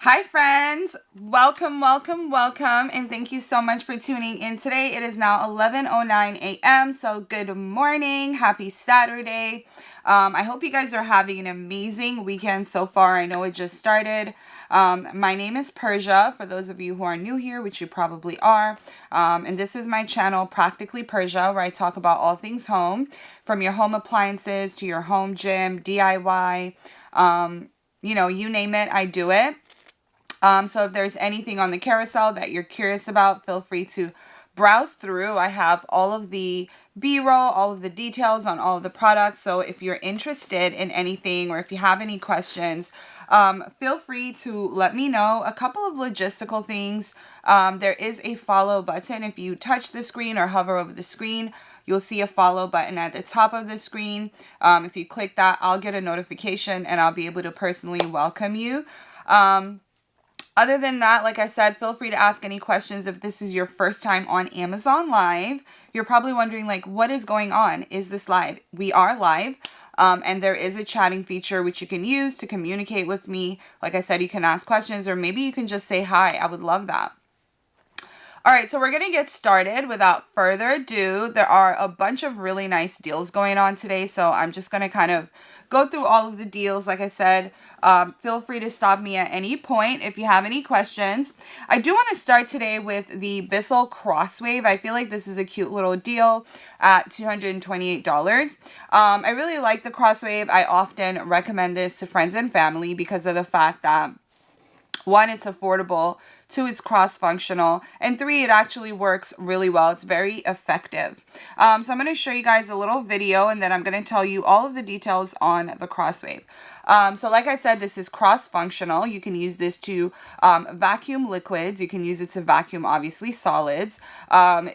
Hi friends, welcome, and thank you so much for tuning in today. It is now 11:09 a.m., so good morning, happy Saturday. I hope you guys are having an amazing weekend so far. I know it just started. My name is Pursia, for those of you who are new here, which you probably are, and this is my channel, Practically Pursia, where I talk about all things home, from your home appliances to your home gym, DIY, you name it, I do it. So if there's anything on the carousel that you're curious about, feel free to browse through. I have all of the B-roll, all of the details on all of the products. So if you're interested in anything or if you have any questions, feel free to let me know. A couple of logistical things. There is a follow button. If you touch the screen or hover over the screen, you'll see a follow button at the top of the screen. If you click that, I'll get a notification and I'll be able to personally welcome you. Other than that, like I said, feel free to ask any questions if this is your first time on Amazon Live. You're probably wondering, like, what is going on? Is this live? We are live, and there is a chatting feature which you can use to communicate with me. Like I said, you can ask questions, or maybe you can just say hi. I would love that. All right, so we're going to get started. Without further ado, there are a bunch of really nice deals going on today, so I'm just going to kind of go through all of the deals. Like I said, feel free to stop me at any point if you have any questions. I do want to start today with the Bissell Crosswave. I feel like this is a cute little deal at $228. I really like the Crosswave. I often recommend this to friends and family because of the fact that, one, it's affordable, two, it's cross-functional, and three, it actually works really well. It's very effective. So I'm going to show you guys a little video, and then I'm going to tell you all of the details on the Crosswave. So like I said, this is cross-functional. You can use this to vacuum liquids. You can use it to vacuum, obviously, solids.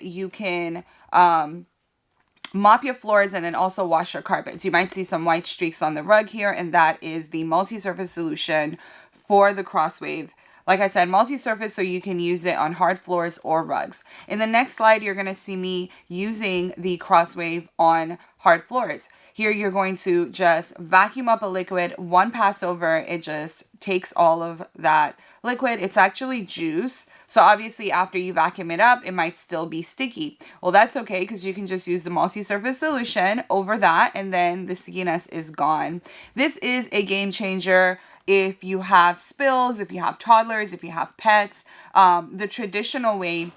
You can mop your floors and then also wash your carpets. You might see some white streaks on the rug here, and that is the multi-surface solution for the Crosswave. Like I said, multi-surface, so you can use it on hard floors or rugs. In the next slide, you're going to see me using the Crosswave on hard floors. Here, you're going to just vacuum up a liquid, one pass over. It just takes all of that liquid. It's actually juice. So obviously, after you vacuum it up, it might still be sticky. Well, that's okay because you can just use the multi-surface solution over that, and then the stickiness is gone. This is a game changer. If you have spills, if you have toddlers, if you have pets, the traditional way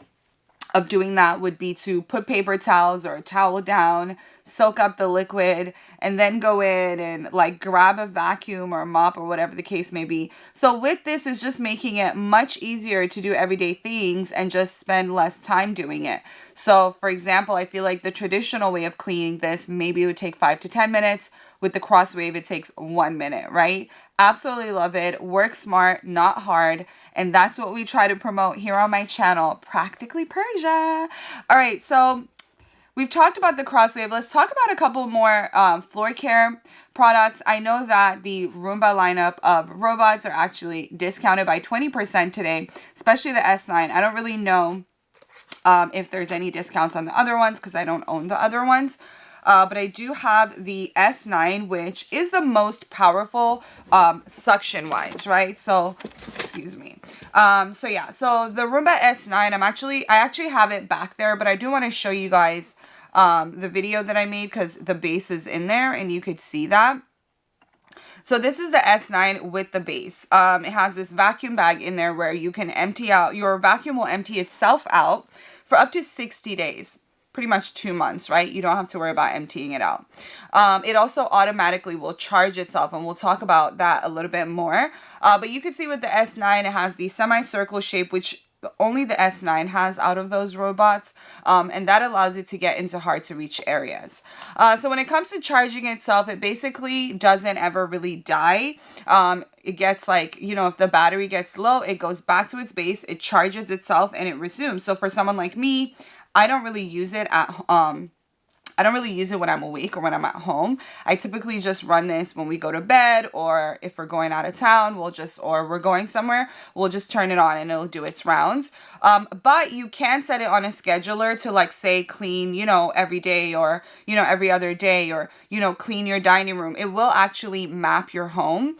of doing that would be to put paper towels or a towel down, soak up the liquid, and then go in and like grab a vacuum or a mop or whatever the case may be. So with this, is just making it much easier to do everyday things and just spend less time doing it. So for example, I feel like the traditional way of cleaning this, maybe it would take 5 to 10 minutes. With the Crosswave, it takes 1 minute, right? Absolutely love it. Work smart, not hard. And that's what we try to promote here on my channel, Practically Pursia. All right, so we've talked about the Crosswave. Let's talk about a couple more floor care products. I know that the Roomba lineup of robots are actually discounted by 20% today, especially the S9. I don't really know if there's any discounts on the other ones because I don't own the other ones. But I do have the S9, which is the most powerful suction-wise, right? So, excuse me. So yeah, so the Roomba S9, I actually have it back there, but I do want to show you guys the video that I made because the base is in there and you could see that. So this is the S9 with the base. It has this vacuum bag in there where you can empty out, your vacuum will empty itself out for up to 60 days. Pretty much 2 months, right? You don't have to worry about emptying it out. It also automatically will charge itself, and we'll talk about that a little bit more. But you can see with the S9, it has the semicircle shape, which only the S9 has out of those robots, and that allows it to get into hard to reach areas. So when it comes to charging itself, it basically doesn't ever really die. It gets like, if the battery gets low, it goes back to its base, it charges itself, and it resumes. So for someone like me, I don't really use it at I don't really use it when I'm awake or when I'm at home. I typically just run this when we go to bed, or if we're going out of town, or we're going somewhere, we'll just turn it on and it'll do its rounds. But you can set it on a scheduler to, like, say, clean, every day, or, every other day, or, clean your dining room. It will actually map your home,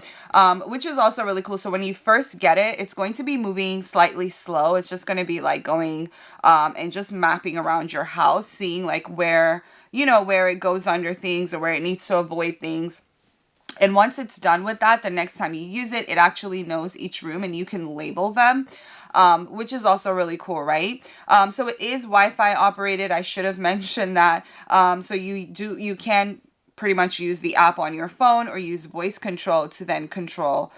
which is also really cool. So when you first get it, it's going to be moving slightly slow. It's just going to be like going and just mapping around your house, seeing like where it goes under things or where it needs to avoid things. And once it's done with that, the next time you use it, it actually knows each room and you can label them, which is also really cool, right? So it is Wi-Fi operated. I should have mentioned that. So you can pretty much use the app on your phone or use voice control to then control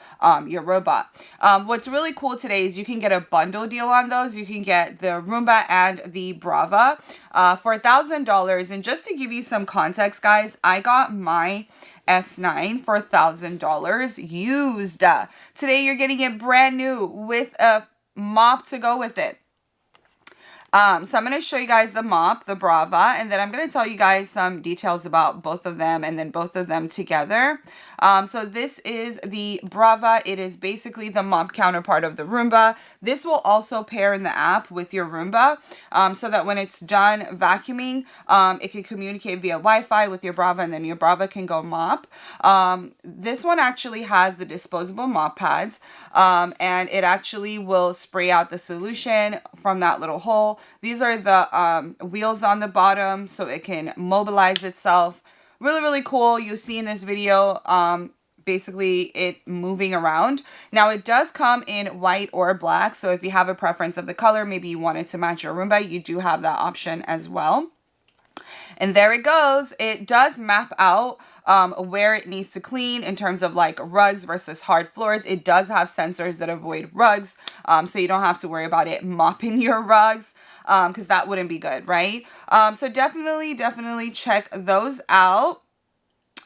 your robot. What's really cool today is you can get a bundle deal on those. You can get the Roomba and the Brava for $1,000. And just to give you some context, guys, I got my S9 for $1,000 used. Today you're getting it brand new with a mop to go with it. So I'm going to show you guys the mop, the Brava, and then I'm going to tell you guys some details about both of them and then both of them together. So this is the Brava. It is basically the mop counterpart of the Roomba. This will also pair in the app with your Roomba, so that when it's done vacuuming, it can communicate via Wi-Fi with your Brava, and then your Brava can go mop. This one actually has the disposable mop pads, and it actually will spray out the solution from that little hole. These are the wheels on the bottom, so it can mobilize itself. Really, really cool. You see in this video, basically it moving around. Now it does come in white or black, so if you have a preference of the color, maybe you want it to match your Roomba, you do have that option as well. And there it goes. It does map out where it needs to clean in terms of like rugs versus hard floors. It does have sensors that avoid rugs, so you don't have to worry about it mopping your rugs, because that wouldn't be good, right? So definitely check those out.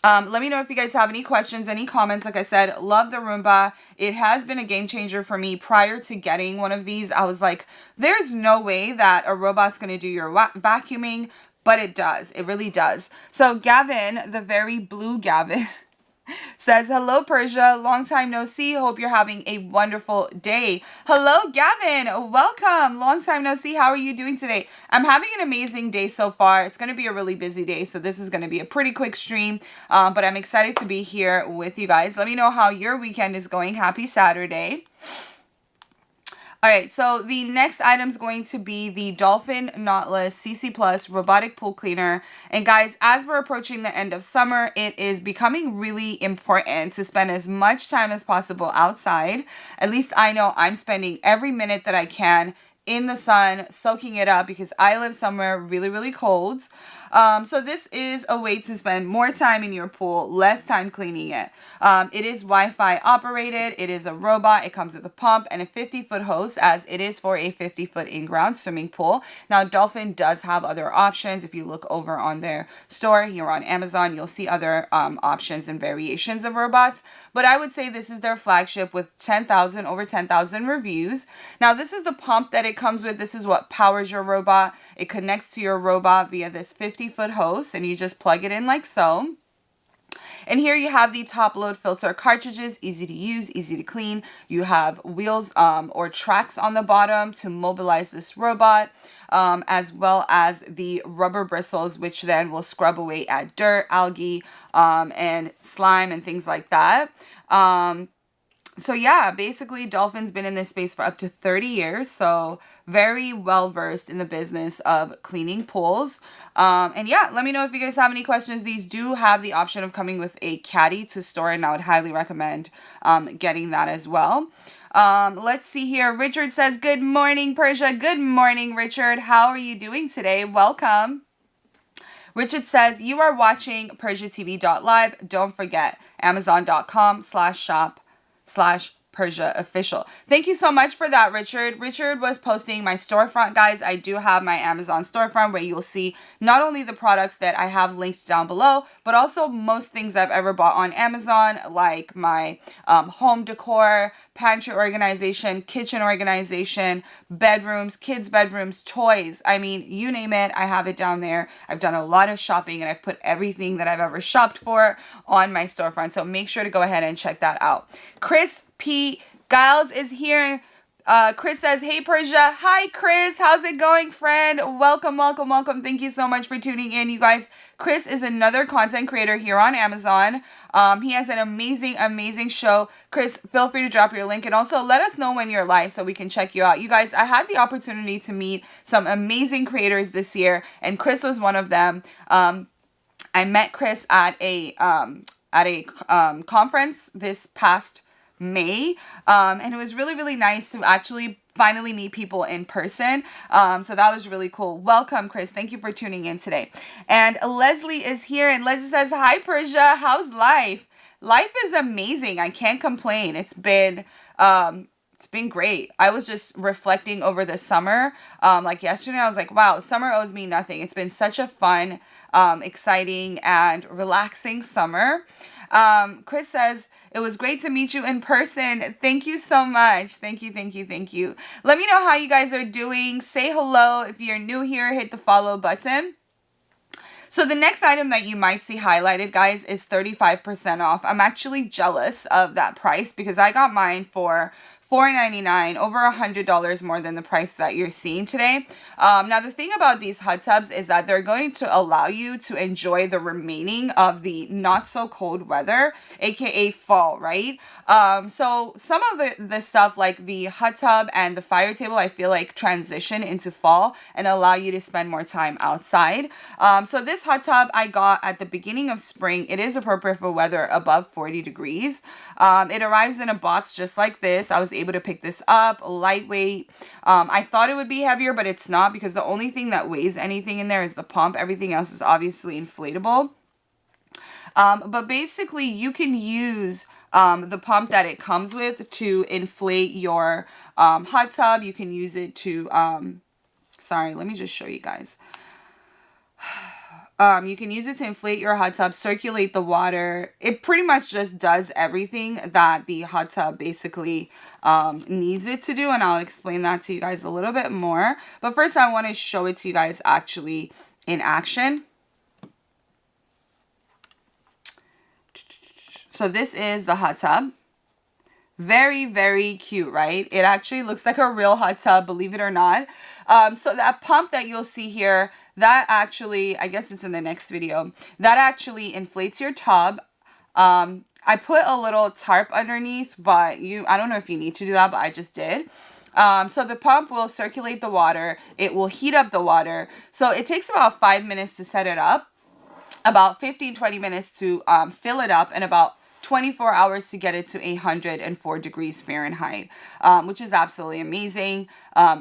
Let me know if you guys have any questions, any comments. Like I said, love the Roomba. It has been a game changer for me. Prior to getting one of these, I was like, there's no way that a robot's going to do your vacuuming. But it does. It really does. So Gavin, the very blue Gavin, says, hello, Pursia. Long time no see. Hope you're having a wonderful day. Hello, Gavin. Welcome. Long time no see. How are you doing today? I'm having an amazing day so far. It's going to be a really busy day, so this is going to be a pretty quick stream. But I'm excited to be here with you guys. Let me know how your weekend is going. Happy Saturday. All right, so the next item is going to be the Dolphin Knotless CC Plus Robotic Pool Cleaner. And guys, as we're approaching the end of summer, it is becoming really important to spend as much time as possible outside. At least I know I'm spending every minute that I can in the sun, soaking it up, because I live somewhere really, really cold. So this is a way to spend more time in your pool, less time cleaning it. It is Wi-Fi operated. It is a robot. It comes with a pump and a 50-foot hose, as it is for a 50-foot in-ground swimming pool. Now, Dolphin does have other options. If you look over on their store here on Amazon, you'll see other options and variations of robots. But I would say this is their flagship with over 10,000 reviews. Now, this is the pump that it comes with. This is what powers your robot. It connects to your robot via this 50-foot hose, and you just plug it in like so. And here you have the top load filter cartridges, easy to use, easy to clean. You have wheels or tracks on the bottom to mobilize this robot, as well as the rubber bristles, which then will scrub away at dirt, algae, and slime and things like that. So yeah, basically Dolphin's been in this space for up to 30 years, so very well versed in the business of cleaning pools. And yeah, let me know if you guys have any questions. These do have the option of coming with a caddy to store, and I would highly recommend getting that as well. Let's see here. Richard says, good morning, Pursia. Good morning, Richard. How are you doing today? Welcome. Richard says, you are watching PursiaTV.live. Don't forget, Amazon.com/shop/Pursia Pursia official. Thank you so much for that, Richard. Richard was posting my storefront, guys. I do have my Amazon storefront where you'll see not only the products that I have linked down below, but also most things I've ever bought on Amazon, like my home decor, pantry organization, kitchen organization, bedrooms, kids' bedrooms, toys. I mean, you name it, I have it down there. I've done a lot of shopping and I've put everything that I've ever shopped for on my storefront. So make sure to go ahead and check that out. Chris P. Giles is here. Chris says, hey Pursia. Hi Chris, how's it going, friend? Welcome, welcome, welcome. Thank you so much for tuning in, you guys. Chris is another content creator here on Amazon. He has an amazing, amazing show. Chris, feel free to drop your link and also let us know when you're live so we can check you out. You guys, I had the opportunity to meet some amazing creators this year, and Chris was one of them. I met Chris at a conference this past May, and it was really, really nice to actually finally meet people in person. So that was really cool. Welcome, Chris. Thank you for tuning in today. And Leslie is here, and Leslie says, hi Pursia, how's life? Life is amazing. I can't complain. It's been great. I was just reflecting over the summer. Like yesterday, I was like, wow, summer owes me nothing. It's been such a fun, exciting, and relaxing summer. Chris says, it was great to meet you in person. Thank you so much. Thank you, thank you, thank you. Let me know how you guys are doing. Say hello. If you're new here, hit the follow button. So the next item that you might see highlighted, guys, is 35% off. I'm actually jealous of that price because I got mine for $4.99, over $100 more than the price that you're seeing today. Now, the thing about these hot tubs is that they're going to allow you to enjoy the remaining of the not so cold weather, aka fall, right? So some of the stuff like the hot tub and the fire table, I feel like transition into fall and allow you to spend more time outside. So this hot tub I got at the beginning of spring. It is appropriate for weather above 40 degrees. It arrives in a box just like this. I was able to pick this up, lightweight. I thought it would be heavier, but it's not because the only thing that weighs anything in there is the pump. Everything else is obviously inflatable. But basically you can use the pump that it comes with to inflate your hot tub. You can use it to, sorry, let me just show you guys. You can use it to inflate your hot tub, circulate the water. It pretty much just does everything that the hot tub basically needs it to do. And I'll explain that to you guys a little bit more. But first, I want to show it to you guys actually in action. So this is the hot tub. Very, very cute, right? It actually looks like a real hot tub, believe it or not. So that pump that you'll see here, that actually, I guess it's in the next video, that actually inflates your tub. I put a little tarp underneath, but I don't know if you need to do that, but I just did. So the pump will circulate the water. It will heat up the water. So it takes about 5 minutes to set it up, about 15-20 minutes to fill it up, and about 24 hours to get it to 104 degrees Fahrenheit, which is absolutely amazing.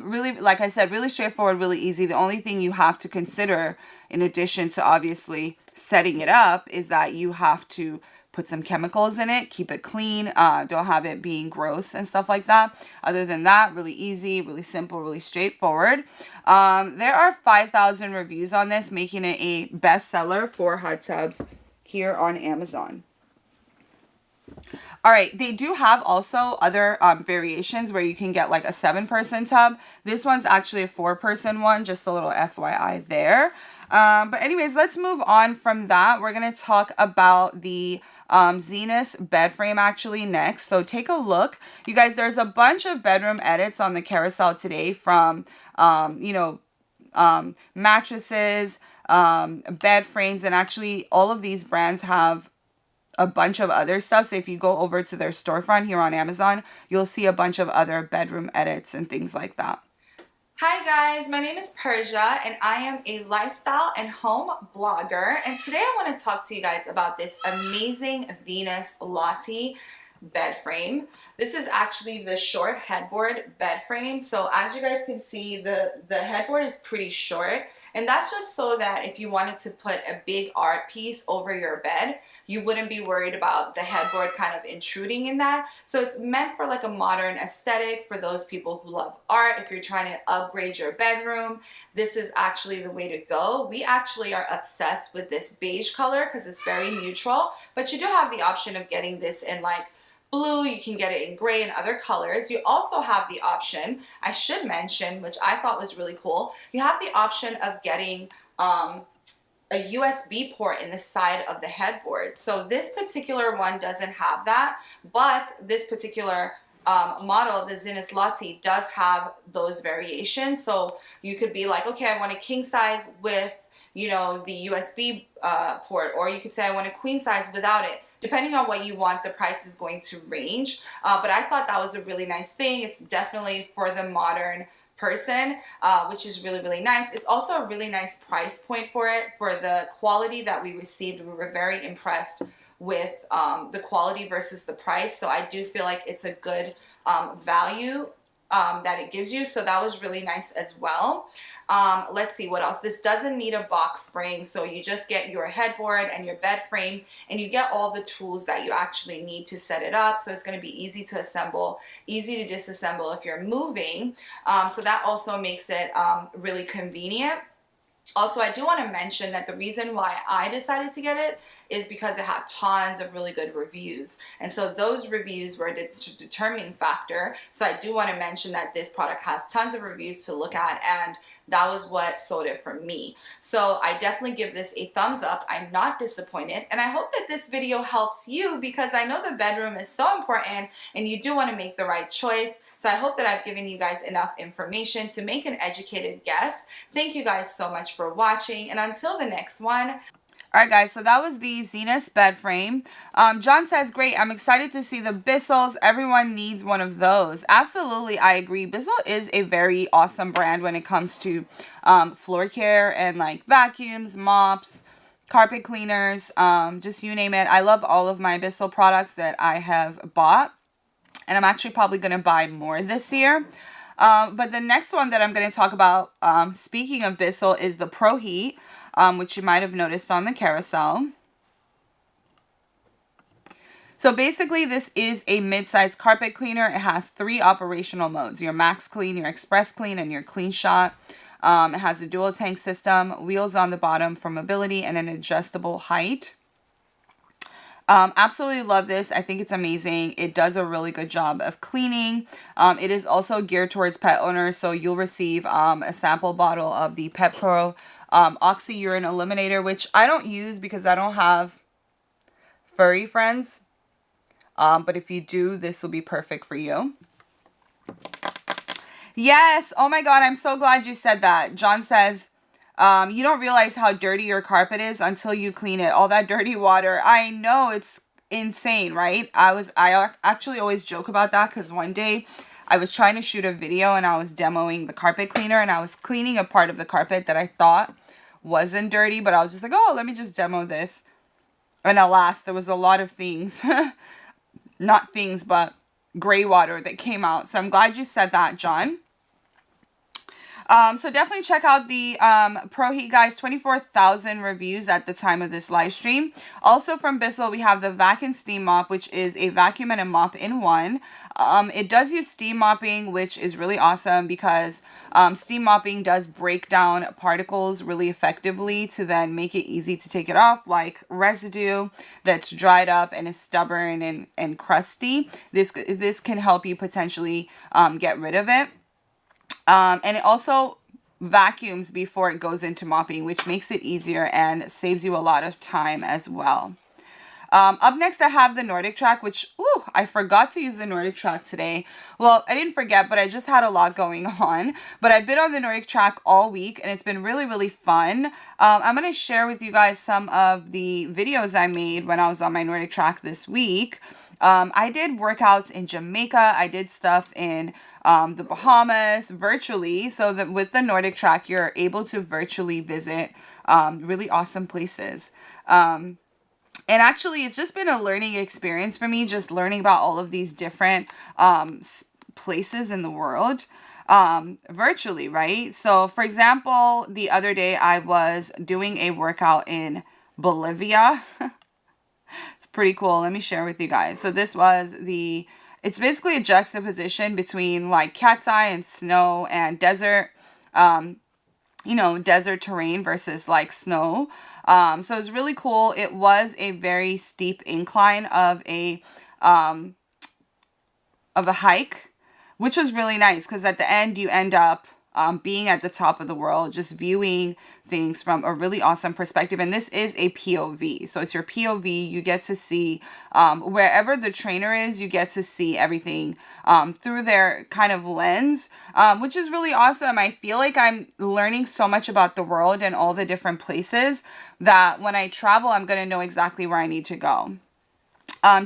Really, like I said, really straightforward, really easy. The only thing you have to consider, in addition to obviously setting it up, is that you have to put some chemicals in it, keep it clean, don't have it being gross and stuff like that. Other than that, really easy, really simple, really straightforward. There are 5,000 reviews on this, making it a bestseller for hot tubs here on Amazon. All right, they do have also other variations where you can get like a 7-person tub. This one's actually a 4-person one, just a little FYI there. But anyways, let's move on from that. We're going to talk about the Zenus bed frame actually next. So take a look. You guys, there's a bunch of bedroom edits on the carousel today from, mattresses, bed frames, and actually all of these brands have a bunch of other stuff. So if you go over to their storefront here on Amazon, you'll see a bunch of other bedroom edits and things like that. Hi guys, my name is Pursia and I am a lifestyle and home blogger. And today I want to talk to you guys about this amazing Venus Lottie bed frame. This is actually the short headboard bed frame. So as you guys can see, the headboard is pretty short, and that's just so that if you wanted to put a big art piece over your bed, you wouldn't be worried about the headboard kind of intruding in that. So it's meant for like a modern aesthetic for those people who love art. If you're trying to upgrade your bedroom, this is actually the way to go. We actually are obsessed with this beige color because it's very neutral, but you do have the option of getting this in like blue. You can get it in gray and other colors. You also have the option, I should mention, which I thought was really cool, you have the option of getting a USB port in the side of the headboard. So this particular one doesn't have that, but this particular model, the Zenith Lottie, does have those variations. So you could be like, okay, I want a king size with, you know, the USB port, or you could say I want a queen size without it. Depending on what you want, the price is going to range. But I thought that was a really nice thing. It's definitely for the modern person, which is really, really nice. It's also a really nice price point for it. For the quality that we received, we were very impressed with the quality versus the price. So I do feel like it's a good value that it gives you. So that was really nice as well. Let's see what else. This doesn't need a box spring, so you just get your headboard and your bed frame, and you get all the tools that you actually need to set it up. So it's going to be easy to assemble, easy to disassemble if you're moving. So that also makes it really convenient. Also, I do want to mention that the reason why I decided to get it is because it had tons of really good reviews. And so those reviews were the determining factor. So I do want to mention that this product has tons of reviews to look at, and that was what sold it for me. So I definitely give this a thumbs up. I'm not disappointed. And I hope that this video helps you, because I know the bedroom is so important and you do want to make the right choice. So I hope that I've given you guys enough information to make an educated guess. Thank you guys so much for watching, and until the next one. Alright guys, so that was the Zenith bed frame. John says, great, I'm excited to see the Bissells. Everyone needs one of those. Absolutely, I agree. Bissell is a very awesome brand when it comes to floor care and like vacuums, mops, carpet cleaners, just you name it. I love all of my Bissell products that I have bought, and I'm actually probably going to buy more this year. But the next one that I'm going to talk about, speaking of Bissell, is the ProHeat. Which you might have noticed on the carousel. So basically this is a mid-sized carpet cleaner. It has 3 operational modes: your max clean, your express clean, and your clean shot. It has a dual tank system, wheels on the bottom for mobility, and an adjustable height. Absolutely love this. I think it's amazing. It does a really good job of cleaning. It is also geared towards pet owners, so you'll receive a sample bottle of the Pet Pro Oxy Urine Eliminator, which I don't use because I don't have furry friends. But if you do, this will be perfect for you. Yes. Oh my God. I'm so glad you said that. John says, you don't realize how dirty your carpet is until you clean it. All that dirty water. I know, it's insane, right? I actually always joke about that, because one day I was trying to shoot a video and I was demoing the carpet cleaner, and I was cleaning a part of the carpet that I thought wasn't dirty, but I was just like, oh, let me just demo this. And alas, there was a lot of things, not things, but gray water that came out. So I'm glad you said that, John. So definitely check out the ProHeat, guys. 24,000 reviews at the time of this live stream. Also from Bissell, we have the Vacu Steam Mop, which is a vacuum and a mop in one. It does use steam mopping, which is really awesome, because steam mopping does break down particles really effectively to then make it easy to take it off, like residue that's dried up and is stubborn and crusty. This can help you potentially get rid of it. And it also vacuums before it goes into mopping, which makes it easier and saves you a lot of time as well. Up next, I have the Nordic Track, which, ooh, I forgot to use the Nordic Track today. Well, I didn't forget, but I just had a lot going on. But I've been on the Nordic Track all week, and it's been really, really fun. I'm going to share with you guys some of the videos I made when I was on my Nordic Track this week. I did workouts in Jamaica. I did stuff in the Bahamas virtually. So that with the Nordic Track, you're able to virtually visit really awesome places. And actually, it's just been a learning experience for me, just learning about all of these different places in the world virtually, right? So, for example, the other day I was doing a workout in Bolivia. It's pretty cool. Let me share with you guys. So this was it's basically a juxtaposition between like cacti and snow and desert, desert terrain versus like snow. So it's really cool. It was a very steep incline of a hike, which was really nice because at the end you end up being at the top of the world, just viewing things from a really awesome perspective. And this is a POV. So it's your POV. You get to see wherever the trainer is, you get to see everything through their kind of lens, which is really awesome. I feel like I'm learning so much about the world and all the different places that when I travel, I'm going to know exactly where I need to go.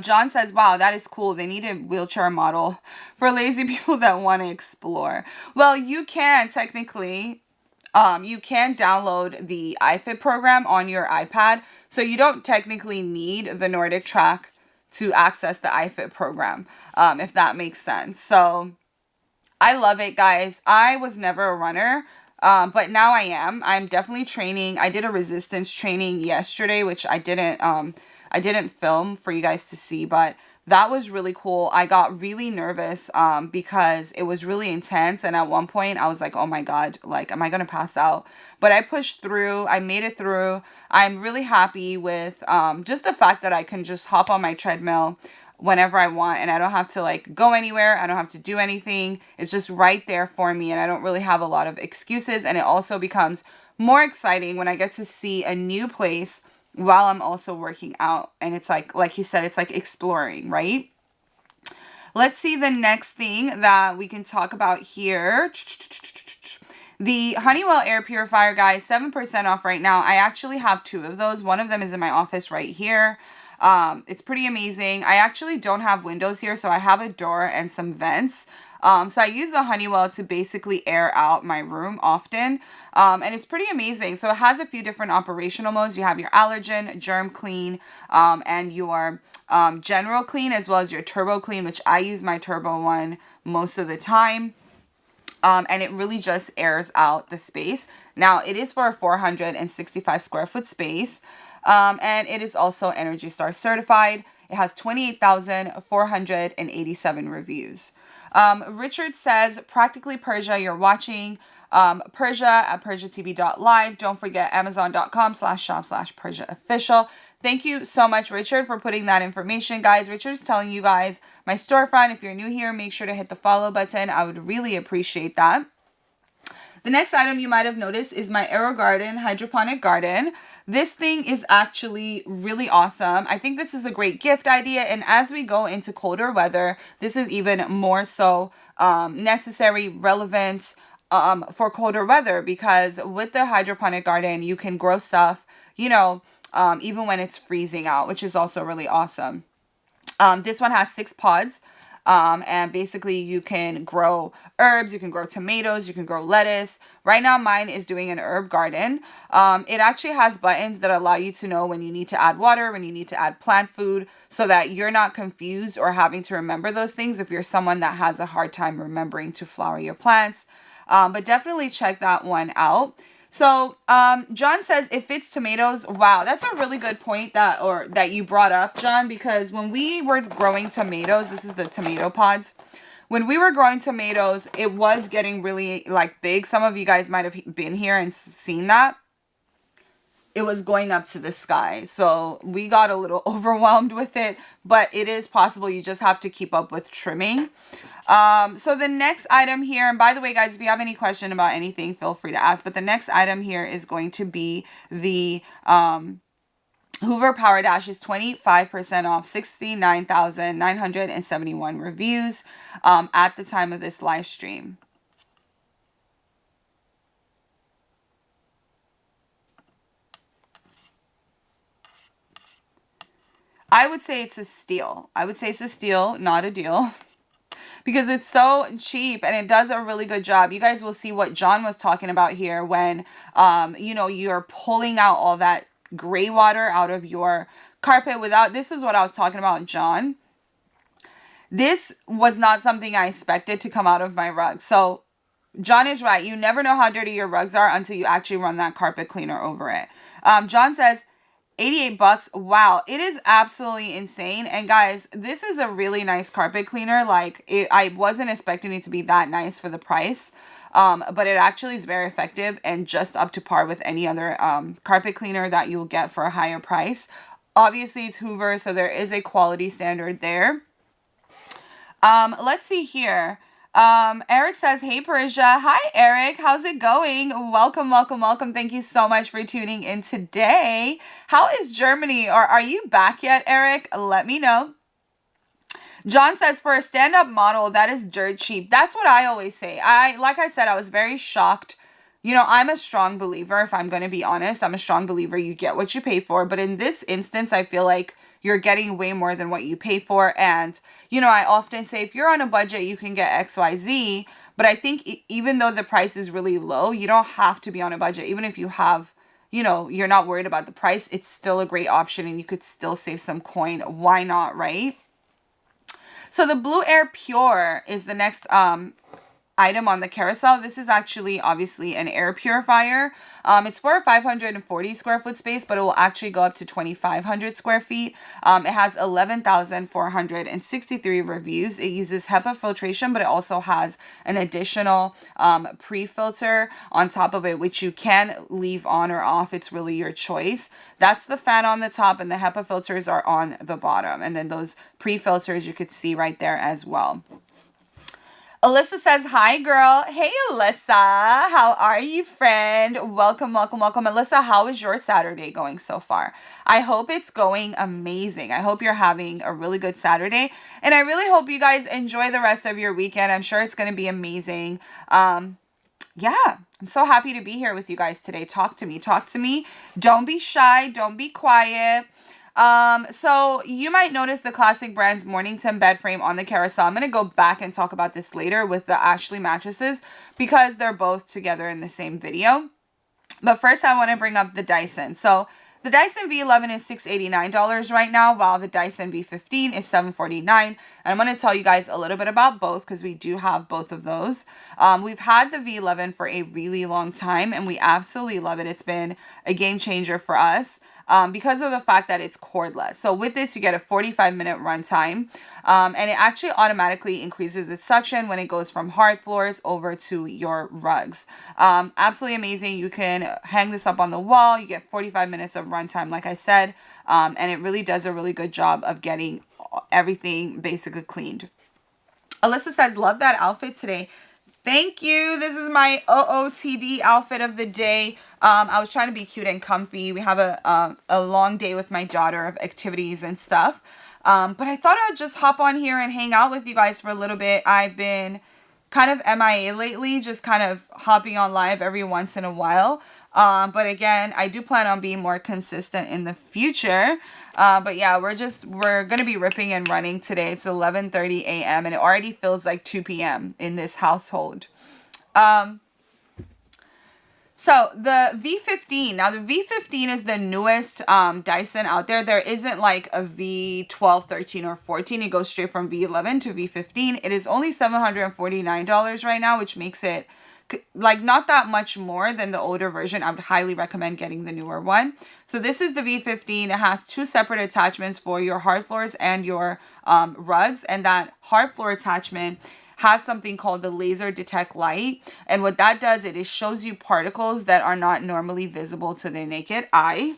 John says, wow, that is cool. They need a wheelchair model for lazy people that want to explore. Well, you can technically, you can download the iFit program on your iPad. So you don't technically need the Nordic Track to access the iFit program, if that makes sense. So I love it, guys. I was never a runner. But now I am. I'm definitely training. I did a resistance training yesterday, which I didn't film for you guys to see, but that was really cool. I got really nervous because it was really intense. And at one point I was like, oh my God, like, am I going to pass out? But I pushed through. I made it through. I'm really happy with just the fact that I can just hop on my treadmill whenever I want and I don't have to like go anywhere. I don't have to do anything. It's just right there for me and I don't really have a lot of excuses. And it also becomes more exciting when I get to see a new place while I'm also working out. And it's like you said, it's like exploring, right? Let's see the next thing that we can talk about here. The Honeywell Air Purifier, guys, 7% off right now. I actually have two of those. One of them is in my office right here. It's pretty amazing. I actually don't have windows here, so I have a door and some vents. So I use the Honeywell to basically air out my room often. And it's pretty amazing. So it has a few different operational modes. You have your allergen, germ clean, and your general clean, as well as your turbo clean, which I use my turbo one most of the time. And it really just airs out the space. Now, it is for a 465 square foot space. And it is also Energy Star certified. It has 28,487 reviews. Richard says, practically Persia, you're watching Persia at PersiaTV.live. Don't forget Amazon.com/shop/PersiaOfficial. Thank you so much, Richard, for putting that information. Guys, Richard's telling you guys my storefront. If you're new here, make sure to hit the follow button. I would really appreciate that. The next item you might have noticed is my AeroGarden hydroponic garden. This thing is actually really awesome. I think this is a great gift idea. And as we go into colder weather, this is even more so necessary, relevant for colder weather, because with the hydroponic garden, you can grow stuff, even when it's freezing out, which is also really awesome. This one has 6 pods. And basically you can grow herbs, you can grow tomatoes, you can grow lettuce. Right now mine is doing an herb garden. It actually has buttons that allow you to know when you need to add water, when you need to add plant food, so that you're not confused or having to remember those things if you're someone that has a hard time remembering to flower your plants. But definitely check that one out. So, John says if it's tomatoes, wow, that's a really good point that you brought up, John, because when we were growing tomatoes, this is the tomato pods. When we were growing tomatoes, it was getting really big. Some of you guys might have been here and seen that. It was going up to the sky. So we got a little overwhelmed with it, but it is possible. You just have to keep up with trimming. So the next item here, and by the way, guys, if you have any question about anything, feel free to ask. But the next item here is going to be the Hoover Power Dash is 25% off, 69,971 reviews at the time of this live stream. I would say it's a steal. I would say it's a steal, not a deal. Because it's so cheap and it does a really good job. You guys will see what John was talking about here when, you're pulling out all that gray water out of your carpet without, this is what I was talking about, John. This was not something I expected to come out of my rug. So John is right. You never know how dirty your rugs are until you actually run that carpet cleaner over it. John says, $88. Wow, it is absolutely insane. And guys, this is a really nice carpet cleaner. Like, I wasn't expecting it to be that nice for the price. But it actually is very effective and just up to par with any other carpet cleaner that you'll get for a higher price. Obviously, it's Hoover, so there is a quality standard there. Let's see here. Eric says, hey, Pursia. Hi, Eric. How's it going? Welcome, welcome, welcome. Thank you so much for tuning in today. How is Germany? Or are you back yet, Eric? Let me know. John says, for a stand-up model, that is dirt cheap. That's what I always say. Like I said, I was very shocked. You know, I'm a strong believer, if I'm going to be honest. I'm a strong believer you get what you pay for. But in this instance, I feel like you're getting way more than what you pay for. And, you know, I often say if you're on a budget, you can get XYZ. But I think even though the price is really low, you don't have to be on a budget. Even if you have, you know, you're not worried about the price, it's still a great option and you could still save some coin. Why not, right? So the Blue Air Pure is the next item on the carousel. This is actually obviously an air purifier. It's for a 540 square foot space, but it will actually go up to 2,500 square feet. It has 11,463 reviews. It uses HEPA filtration, but it also has an additional pre-filter on top of it, which you can leave on or off. It's really your choice. That's the fan on the top, and the HEPA filters are on the bottom. And then those pre-filters you could see right there as well. Alyssa says, hi, girl. Hey, Alyssa. How are you, friend? Welcome, welcome, welcome. Alyssa, how is your Saturday going so far? I hope it's going amazing. I hope you're having a really good Saturday. And I really hope you guys enjoy the rest of your weekend. I'm sure it's going to be amazing. Yeah, I'm so happy to be here with you guys today. Talk to me. Talk to me. Don't be shy. Don't be quiet. So you might notice the Classic Brands Mornington bed frame on the carousel. I'm going to go back and talk about this later with the Ashley mattresses because they're both together in the same video. But first I want to bring up the Dyson. So the Dyson V11 is $689 right now, while the Dyson V15 is $749. And I'm going to tell you guys a little bit about both because we do have both of those. We've had the V11 for a really long time and we absolutely love it. It's been a game changer for us. Because of the fact that it's cordless. So with this, you get a 45-minute runtime, and it actually automatically increases its suction when it goes from hard floors over to your rugs. Absolutely amazing. You can hang this up on the wall. You get 45 minutes of runtime, like I said, and it really does a really good job of getting everything basically cleaned. Alyssa says, love that outfit today. Thank you. This is my OOTD outfit of the day. I was trying to be cute and comfy. We have a long day with my daughter of activities and stuff. But I thought I'd just hop on here and hang out with you guys for a little bit. I've been kind of MIA lately, just kind of hopping on live every once in a while. But again, I do plan on being more consistent in the future. But yeah, we're going to be ripping and running today. It's 11:30 a.m. and it already feels like 2 p.m. in this household. So the V15, now the V15 is the newest Dyson out there. There isn't like a V12, 13, or 14. It goes straight from V11 to V15. It is only $749 right now, which makes it like not that much more than the older version. I would highly recommend getting the newer one. So this is the V15. It has two separate attachments for your hard floors and your rugs. And that hard floor attachment has something called the laser detect light. And what that does, it shows you particles that are not normally visible to the naked eye.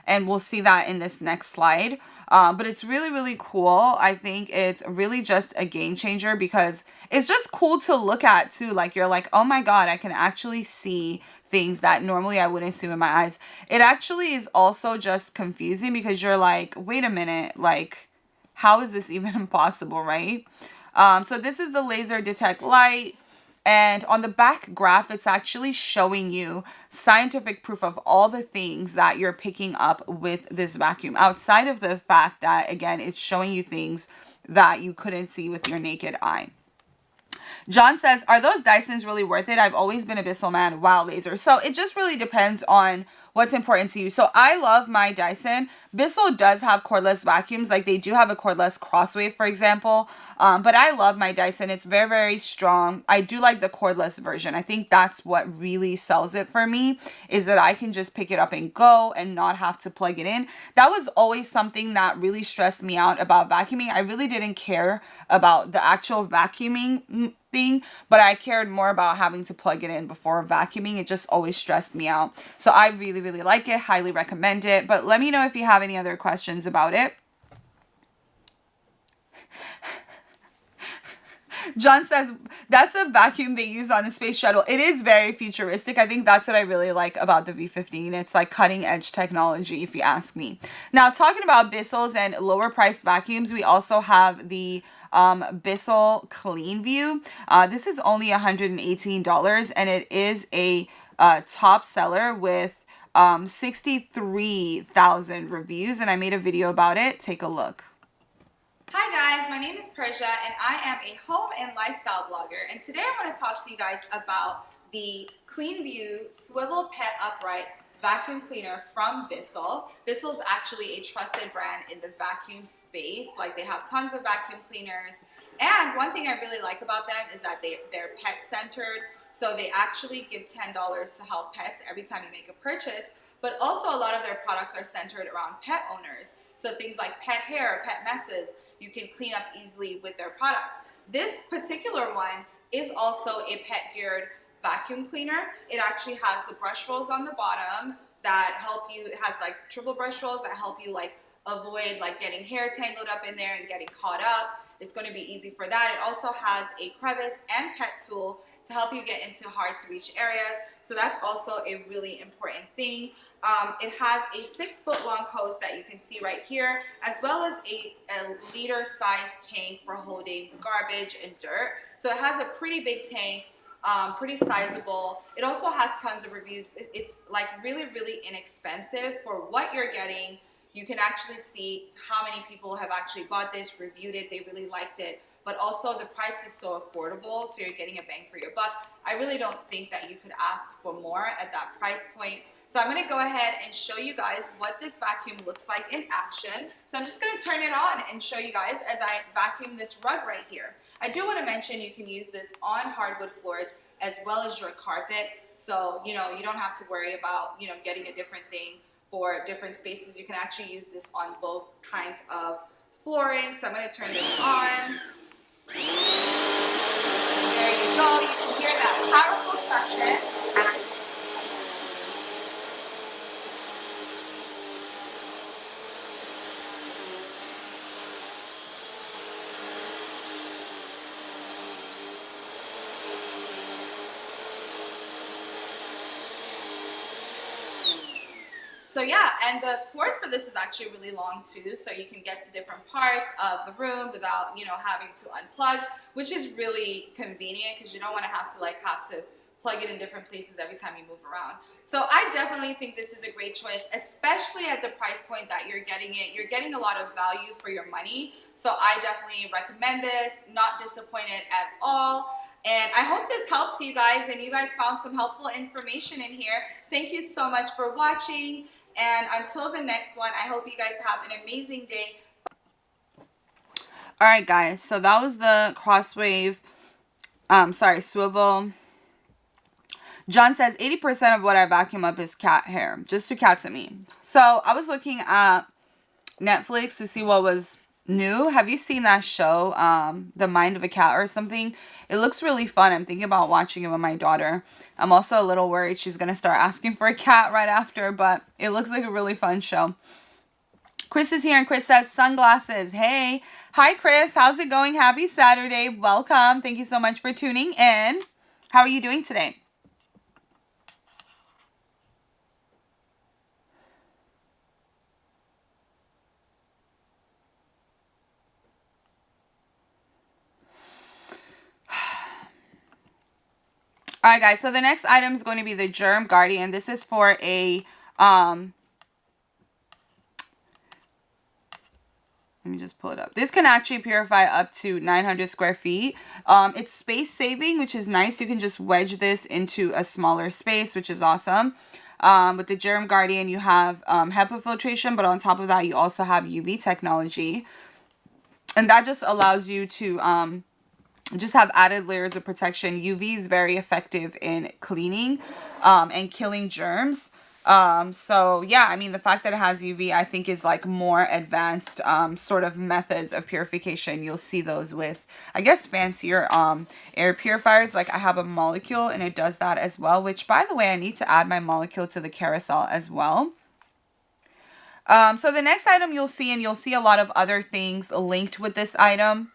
And we'll see that in this next slide. But it's really, really cool. I think it's really just a game changer because it's just cool to look at too. Like you're like, oh my God, I can actually see things that normally I wouldn't see with my eyes. It actually is also just confusing because you're like, wait a minute, like, how is this even possible, right? So this is the laser detect light. And on the back graph, it's actually showing you scientific proof of all the things that you're picking up with this vacuum. Outside of the fact that, again, it's showing you things that you couldn't see with your naked eye. John says, are those Dysons really worth it? I've always been a Bissell man. Wow, laser. So it just really depends on what's important to you. So I love my Dyson. Bissell does have cordless vacuums. Like they do have a cordless Crosswave, for example. But I love my Dyson. It's very, very strong. I do like the cordless version. I think that's what really sells it for me, is that I can just pick it up and go and not have to plug it in. That was always something that really stressed me out about vacuuming. I really didn't care about the actual vacuuming thing, but I cared more about having to plug it in before vacuuming. It just always stressed me out. So I really, really like it. Highly recommend it. But let me know if you have any other questions about it. John says, that's a vacuum they use on the space shuttle. It is very futuristic. I think that's what I really like about the V15. It's like cutting edge technology, if you ask me. Now, talking about Bissell's and lower priced vacuums, we also have the Bissell CleanView. This is only $118, and it is a top seller with 63,000 reviews, and I made a video about it. Take a look. Hi guys, my name is Pursia and I am a home and lifestyle blogger, and today I want to talk to you guys about the CleanView Swivel Pet Upright Vacuum Cleaner from Bissell. Bissell is actually a trusted brand in the vacuum space. Like, they have tons of vacuum cleaners, and one thing I really like about them is that they're pet centered. So they actually give $10 to help pets every time you make a purchase, but also a lot of their products are centered around pet owners. So things like pet hair, pet messes, you can clean up easily with their products. This particular one is also a pet geared vacuum cleaner. It actually has the brush rolls on the bottom that help you. It has like triple brush rolls that help you like avoid like getting hair tangled up in there and getting caught up. It's going to be easy for that. It also has a crevice and pet tool to help you get into hard to reach areas. So that's also a really important thing. It has a 6-foot long hose that you can see right here, as well as a liter sized tank for holding garbage and dirt. So it has a pretty big tank, pretty sizable. It also has tons of reviews. It's like really, really inexpensive for what you're getting. You can actually see how many people have actually bought this, reviewed it, they really liked it. But also the price is so affordable, so you're getting a bang for your buck. I really don't think that you could ask for more at that price point. So I'm gonna go ahead and show you guys what this vacuum looks like in action. So I'm just gonna turn it on and show you guys as I vacuum this rug right here. I do wanna mention you can use this on hardwood floors as well as your carpet. So, you know, you don't have to worry about, you know, getting a different thing for different spaces. You can actually use this on both kinds of flooring. So I'm gonna turn this on. There you go. You can hear that powerful suction. So yeah, and the cord for this is actually really long too, so you can get to different parts of the room without, you know, having to unplug, which is really convenient because you don't want to have to plug it in different places every time you move around. So I definitely think this is a great choice, especially at the price point that you're getting it. You're getting a lot of value for your money. So I definitely recommend this, not disappointed at all. And I hope this helps you guys and you guys found some helpful information in here. Thank you so much for watching. And until the next one, I hope you guys have an amazing day. All right, guys. So that was the Crosswave, swivel. John says 80% of what I vacuum up is cat hair. Just 2 cats and me. So I was looking at Netflix to see what was new. Have you seen that show, The Mind of a Cat or something? It looks really fun. I'm thinking about watching it with my daughter. I'm also a little worried she's going to start asking for a cat right after, but it looks like a really fun show. Chris is here, and Chris says sunglasses. Hey. Hi, Chris. How's it going? Happy Saturday. Welcome. Thank you so much for tuning in. How are you doing today? All right, guys, so the next item is going to be the Germ Guardian. This is for a, let me just pull it up. This can actually purify up to 900 square feet. It's space saving, which is nice. You can just wedge this into a smaller space, which is awesome. With the Germ Guardian, you have HEPA filtration, but on top of that, you also have UV technology. And that just allows you to just have added layers of protection. UV is very effective in cleaning and killing germs. So yeah, I mean, the fact that it has UV, I think is like more advanced sort of methods of purification. You'll see those with, I guess, fancier air purifiers. Like I have a Molecule and it does that as well, which by the way, I need to add my Molecule to the carousel as well. So the next item you'll see, and you'll see a lot of other things linked with this item,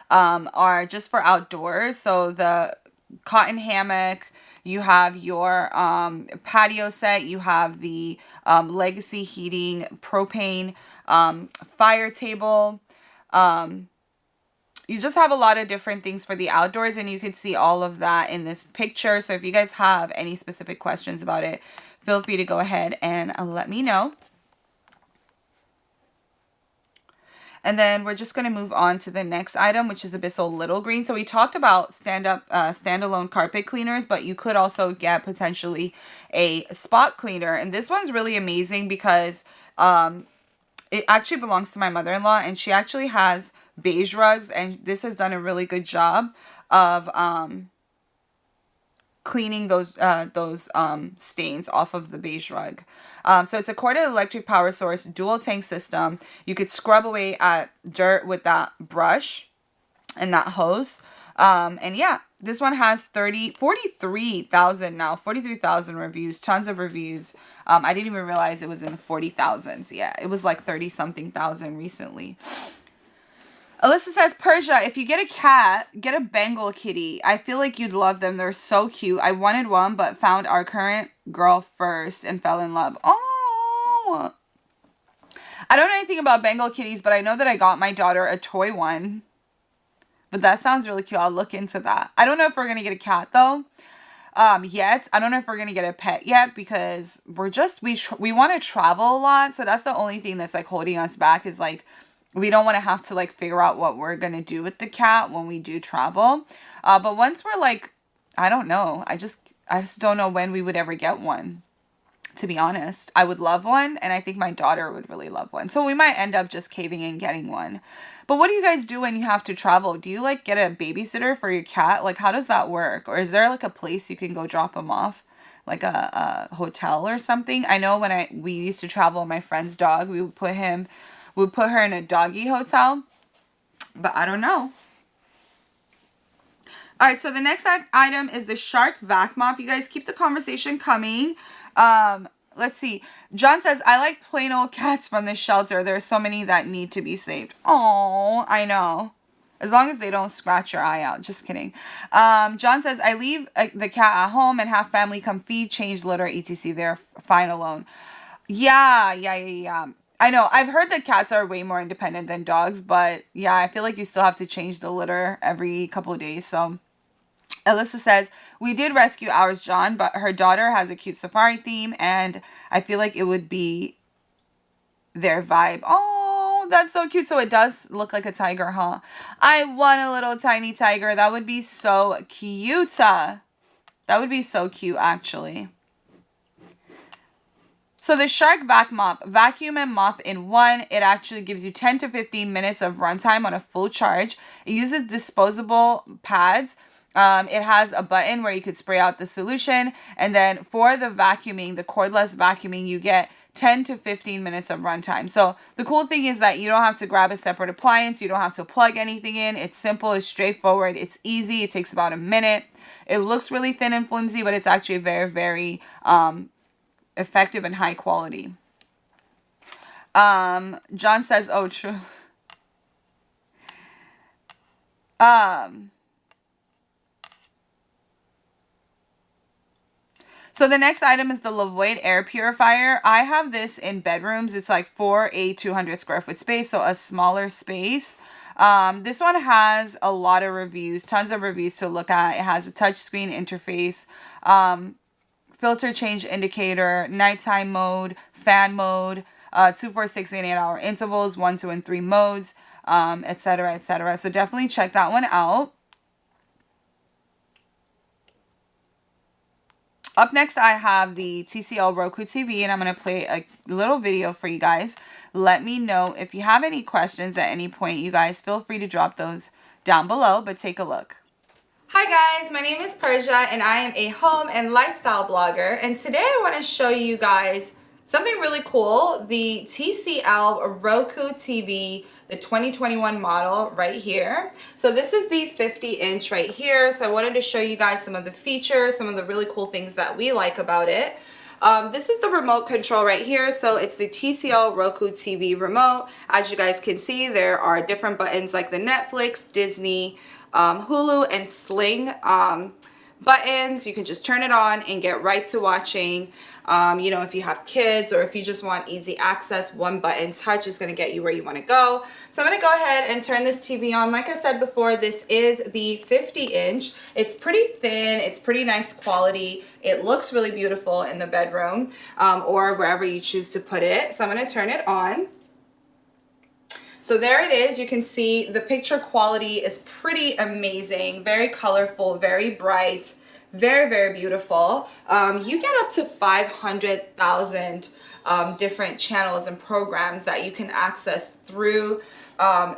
are just for outdoors. So the cotton hammock, you have your patio set, you have the legacy heating propane fire table. You just have a lot of different things for the outdoors, and you can see all of that in this picture. So if you guys have any specific questions about it, feel free to go ahead and let me know. And then we're just going to move on to the next item, which is the Bissell Little Green. So we talked about standalone carpet cleaners, but you could also get potentially a spot cleaner. And this one's really amazing because it actually belongs to my mother-in-law, and she actually has beige rugs, and this has done a really good job of cleaning those stains off of the beige rug. So it's a corded electric power source, dual tank system. You could scrub away at dirt with that brush and that hose. And yeah, this one has 43,000 reviews, tons of reviews. I didn't even realize it was in the 40,000s. Yeah, it was like 30 something thousand recently. Alyssa says, Persia, if you get a cat, get a Bengal kitty. I feel like you'd love them. They're so cute. I wanted one, but found our current girl first and fell in love. Oh, I don't know anything about Bengal kitties, but I know that I got my daughter a toy one. But that sounds really cute. I'll look into that. I don't know if we're going to get a cat, though, yet. I don't know if we're going to get a pet yet, because we want to travel a lot. So that's the only thing that's like holding us back, is like, we don't want to have to like figure out what we're going to do with the cat when we do travel. But once we're like, I don't know. I just don't know when we would ever get one, to be honest. I would love one, and I think my daughter would really love one. So we might end up just caving in getting one. But what do you guys do when you have to travel? Do you like get a babysitter for your cat? Like, how does that work? Or is there like a place you can go drop them off? Like a hotel or something? I know when we used to travel with my friend's dog, we would put her in a doggy hotel, but I don't know. All right, so the next item is the Shark Vac Mop. You guys keep the conversation coming. Let's see. John says, I like plain old cats from the shelter. There are so many that need to be saved. Oh, I know. As long as they don't scratch your eye out. Just kidding. John says, I leave the cat at home and have family come feed, change litter, etc. They're fine alone. Yeah. I know. I've heard that cats are way more independent than dogs, but yeah, I feel like you still have to change the litter every couple of days. So Alyssa says, we did rescue ours, John, but her daughter has a cute safari theme, and I feel like it would be their vibe. Oh, that's so cute. So it does look like a tiger, huh? I want a little tiny tiger. That would be so cute. That would be so cute, actually. So the Shark Vac Mop, vacuum and mop in one. It actually gives you 10 to 15 minutes of runtime on a full charge. It uses disposable pads. It has a button where you could spray out the solution. And then for the vacuuming, the cordless vacuuming, you get 10 to 15 minutes of runtime. So the cool thing is that you don't have to grab a separate appliance. You don't have to plug anything in. It's simple. It's straightforward. It's easy. It takes about a minute. It looks really thin and flimsy, but it's actually very, very effective and high quality. John says, oh, true. So the next item is the Lavoid Air Purifier. I have this in bedrooms. It's like for a 200 square foot space, so a smaller space. This one has a lot of reviews, tons of reviews to look at. It has a touchscreen interface, filter change indicator, nighttime mode, fan mode, 2, 4, 6, and 8 hour intervals, 1, 2, and 3 modes, etc., etc. So definitely check that one out. Up next, I have the TCL Roku TV, and I'm going to play a little video for you guys. Let me know if you have any questions at any point. You guys feel free to drop those down below, but take a look. Hi guys, my name is Pursia, and I am a home and lifestyle blogger. And today I want to show you guys something really cool, the TCL Roku TV, the 2021 model right here. So this is the 50-inch right here. So I wanted to show you guys some of the features, some of the really cool things that we like about it. This is the remote control right here. So it's the TCL Roku TV remote. As you guys can see, there are different buttons like the Netflix, Disney, Hulu, and Sling buttons. You can just turn it on and get right to watching. You know, if you have kids or if you just want easy access, one button touch is going to get you where you want to go. So I'm going to go ahead and turn this TV on. Like I said before, this is the 50-inch. It's pretty thin. It's pretty nice quality. It looks really beautiful in the bedroom or wherever you choose to put it. So I'm going to turn it on. So there it is. You can see the picture quality is pretty amazing, very colorful, very bright, very, very beautiful. You get up to 500,000 different channels and programs that you can access through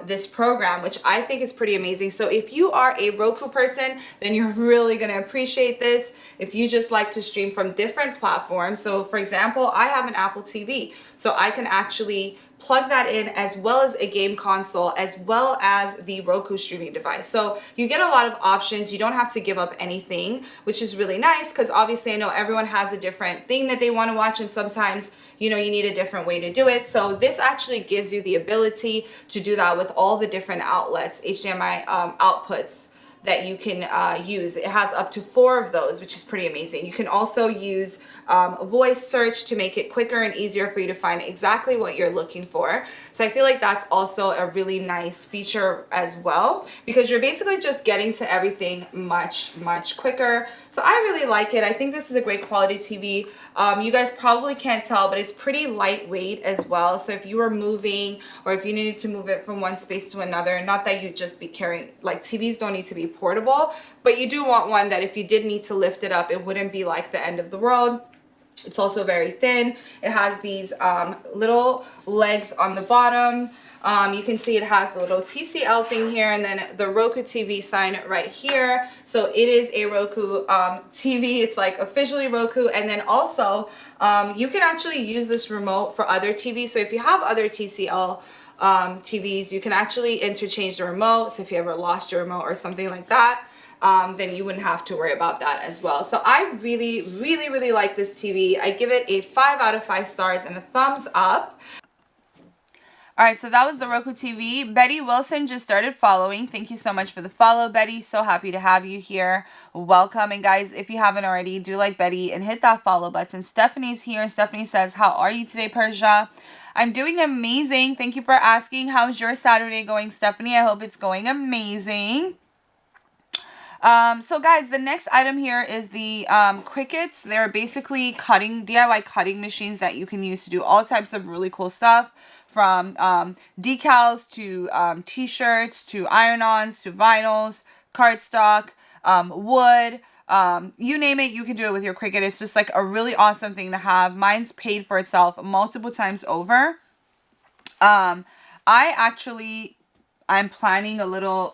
this program, which I think is pretty amazing. So if you are a Roku person, then you're really going to appreciate this. If you just like to stream from different platforms, so for example, I have an Apple TV, so I can actually plug that in as well as a game console as well as the Roku streaming device. So you get a lot of options. You don't have to give up anything, which is really nice because obviously I know everyone has a different thing that they want to watch, and sometimes you know you need a different way to do it. So this actually gives you the ability to do that with all the different outlets, HDMI outputs that you can use. It has up to 4 of those, which is pretty amazing. You can also use voice search to make it quicker and easier for you to find exactly what you're looking for. So I feel like that's also a really nice feature as well, because you're basically just getting to everything much, much quicker. So I really like it. I think this is a great quality TV. You guys probably can't tell, but it's pretty lightweight as well. So if you were moving or if you needed to move it from one space to another, not that you'd just be carrying, like TVs don't need to be portable, but you do want one that if you did need to lift it up, it wouldn't be like the end of the world. It's also very thin. It has these little legs on the bottom. You can see it has the little TCL thing here and then the Roku TV sign right here. So it is a Roku TV. It's like officially Roku. And then also you can actually use this remote for other TVs. So if you have other TCL TVs, you can actually interchange the remote. So if you ever lost your remote or something like that, then you wouldn't have to worry about that as well. So I really, really, really like this TV. I give it a 5 out of 5 stars and a thumbs up. All right, so that was the Roku TV. Betty Wilson just started following. Thank you so much for the follow, Betty. So happy to have you here. Welcome. And guys, if you haven't already, do like Betty and hit that follow button. Stephanie's here. Stephanie says, how are you today, Pursia? I'm doing amazing. Thank you for asking. How's your Saturday going, Stephanie? I hope it's going amazing. So guys, the next item here is the Qrikets. They're basically DIY cutting machines that you can use to do all types of really cool stuff, from decals to t-shirts to iron-ons to vinyls, cardstock, wood, you name it, you can do it with your Qriket. It's just like a really awesome thing to have. Mine's paid for itself multiple times over. I'm planning a little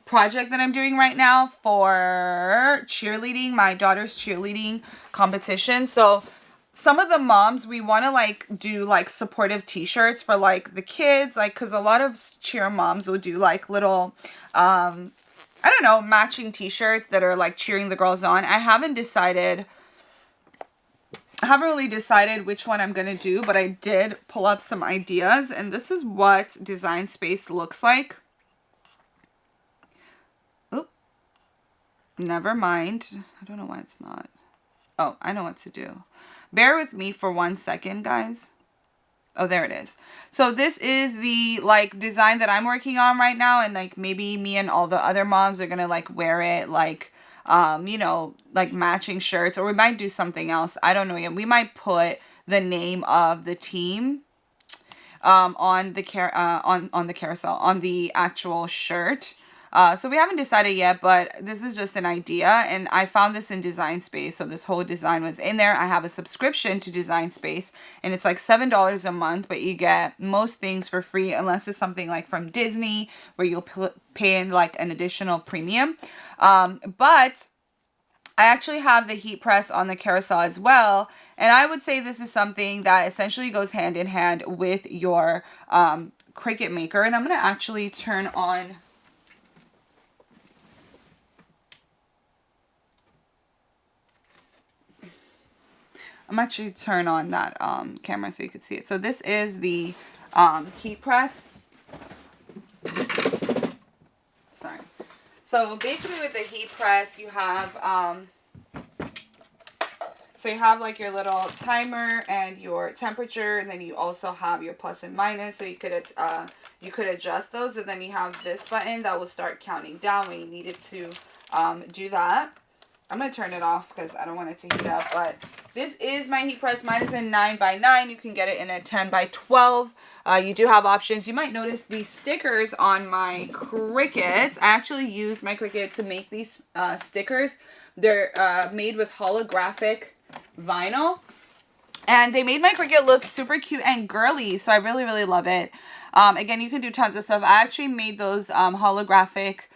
project that I'm doing right now for cheerleading, my daughter's cheerleading competition. So some of the moms, we want to like do like supportive t-shirts for like the kids, like because a lot of cheer moms will do like little I don't know, matching t-shirts that are like cheering the girls on. I haven't really decided which one I'm going to do, but I did pull up some ideas, and this is what Design Space looks like. Never mind. I don't know why it's not. Oh, I know what to do. Bear with me for 1 second, guys. Oh, there it is. So this is the like design that I'm working on right now, and like maybe me and all the other moms are gonna like wear it like you know, like matching shirts, or we might do something else. I don't know yet. We might put the name of the team on the carousel, on the actual shirt. So we haven't decided yet, but this is just an idea, and I found this in Design Space, so this whole design was in there. I have a subscription to Design Space, and it's like $7 a month, but you get most things for free, unless it's something like from Disney, where you'll pay in like an additional premium. But I actually have the heat press on the carousel as well, and I would say this is something that essentially goes hand in hand with your Qriket maker. And I'm going to actually turn on... that camera so you can see it. So this is the heat press. Sorry. So basically with the heat press, you have like your little timer and your temperature, and then you also have your plus and minus, so you could adjust those, and then you have this button that will start counting down when you need it to do that. I'm going to turn it off because I don't want it to heat up, but this is my heat press. Mine is in 9x9. You can get it in a 10x12. You do have options. You might notice these stickers on my Qrikets. I actually used my Qriket to make these stickers. They're made with holographic vinyl, and they made my Qriket look super cute and girly, so I really, really love it. Again, you can do tons of stuff. I actually made those holographic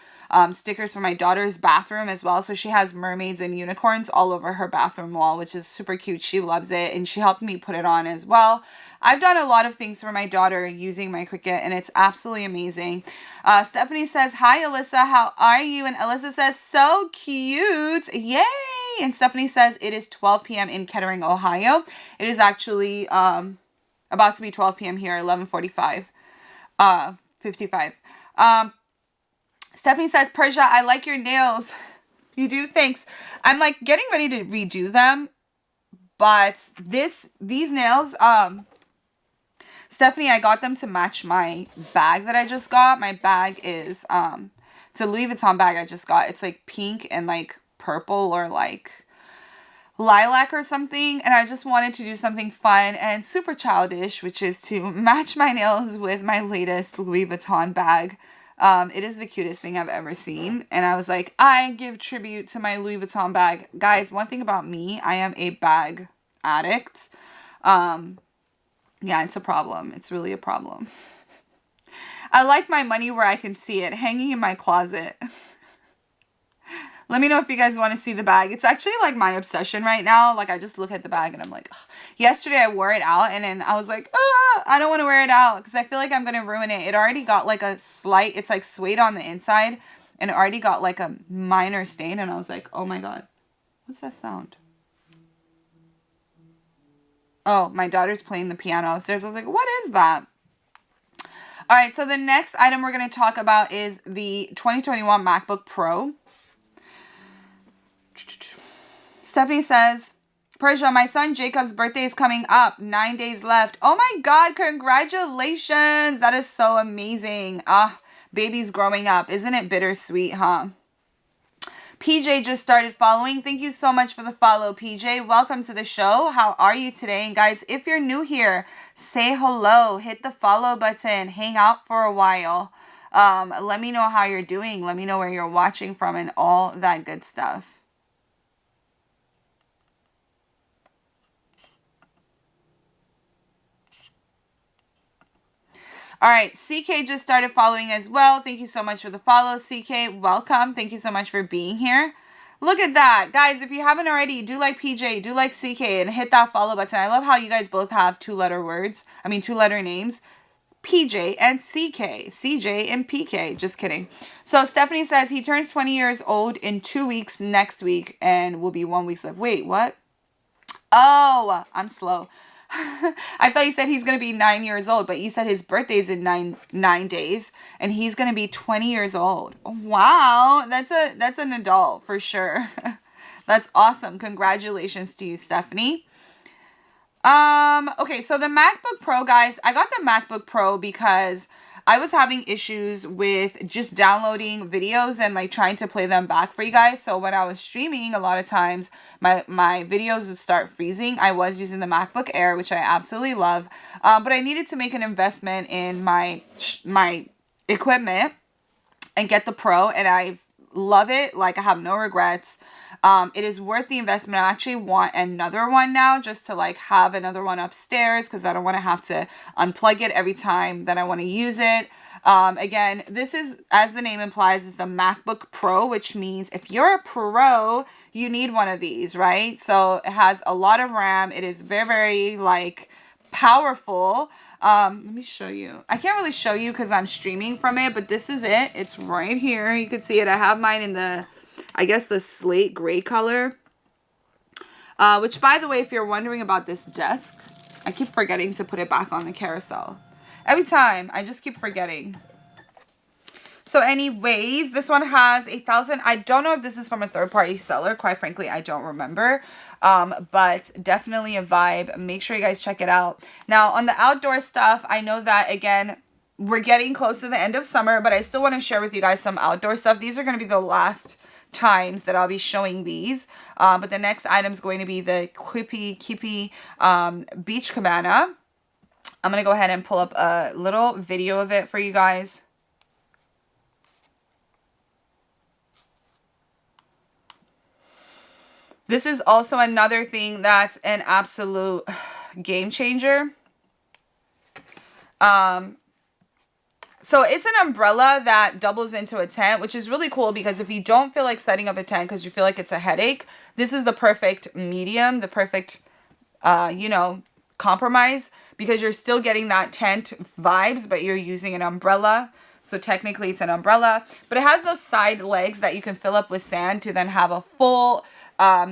stickers for my daughter's bathroom as well. So she has mermaids and unicorns all over her bathroom wall, which is super cute. She loves it, and she helped me put it on as well. I've done a lot of things for my daughter using my Qriket, and it's absolutely amazing. Stephanie says, hi, Alyssa, how are you? And Alyssa says, so cute. Yay! And Stephanie says, it is 12 p.m. in Kettering, Ohio. It is actually about to be 12 p.m. here, 11:45, 55. Stephanie says, Persia, I like your nails. You do? Thanks. I'm like getting ready to redo them, but these nails, Stephanie, I got them to match my bag that I just got. My bag is, it's a Louis Vuitton bag I just got. It's like pink and like purple or like lilac or something, and I just wanted to do something fun and super childish, which is to match my nails with my latest Louis Vuitton bag. It is the cutest thing I've ever seen, and I was like, I give tribute to my Louis Vuitton bag. Guys, one thing about me, I am a bag addict. Yeah, it's a problem. It's really a problem. I like my money where I can see it, hanging in my closet. Let me know if you guys want to see the bag. It's actually like my obsession right now. Like, I just look at the bag and I'm like, ugh. Yesterday I wore it out, and then I was like, I don't want to wear it out because I feel like I'm going to ruin it. It already got like a slight, it's like suede on the inside, and it already got like a minor stain, and I was like, oh my God, what's that sound? Oh, my daughter's playing the piano upstairs. I was like, what is that? All right, so the next item we're going to talk about is the 2021 MacBook Pro. Stephanie says, Persia, my son Jacob's birthday is coming up. 9 days left. Oh my God, congratulations. That is so amazing. Baby's growing up. Isn't it bittersweet, huh? PJ just started following. Thank you so much for the follow, PJ. Welcome to the show. How are you today? And guys, if you're new here, say hello. Hit the follow button. Hang out for a while. Let me know how you're doing. Let me know where you're watching from and all that good stuff. All right, CK just started following as well. Thank you so much for the follow, CK. Welcome. Thank you so much for being here. Look at that. Guys, if you haven't already, do like PJ, do like CK, and hit that follow button. I love how you guys both have two-letter names. PJ and CK. CJ and PK. Just kidding. So Stephanie says he turns 20 years old in 2 weeks next week and will be 1 week left. Wait, what? Oh, I'm slow. I thought you said he's going to be 9 years old, but you said his birthday's in nine days, and he's going to be 20 years old. Wow, that's an adult for sure. That's awesome. Congratulations to you, Stephanie. Okay, so the MacBook Pro, guys, I got the MacBook Pro because I was having issues with just downloading videos and like trying to play them back for you guys. So when I was streaming, a lot of times my videos would start freezing. I was using the MacBook Air, which I absolutely love. But I needed to make an investment in my equipment. and get the Pro, and I love it. Like, I have no regrets. It is worth the investment. I actually want another one now, just to like have another one upstairs, because I don't want to have to unplug it every time that I want to use it. Again, this is, as the name implies, is the MacBook Pro, which means if you're a pro, you need one of these, right? So it has a lot of RAM. It is very, very like powerful. Let me show you. I can't really show you because I'm streaming from it, but this is it. It's right here. You can see it. I have mine in the, I guess, the slate gray color. Which, by the way, if you're wondering about this desk, I keep forgetting to put it back on the carousel. Every time, I just keep forgetting. So anyways, this one has 1,000. I don't know if this is from a third-party seller. Quite frankly, I don't remember. But definitely a vibe. Make sure you guys check it out. Now, on the outdoor stuff, I know that, again, we're getting close to the end of summer, but I still want to share with you guys some outdoor stuff. These are going to be the last times that I'll be showing these. But the next item is going to be the Qriket Beach Cabana. I'm going to go ahead and pull up a little video of it for you guys. This is also another thing that's an absolute game changer. So it's an umbrella that doubles into a tent, which is really cool because if you don't feel like setting up a tent because you feel like it's a headache, this is the perfect medium, the perfect, you know, compromise, because you're still getting that tent vibes, but you're using an umbrella. So technically it's an umbrella, but it has those side legs that you can fill up with sand to then have a full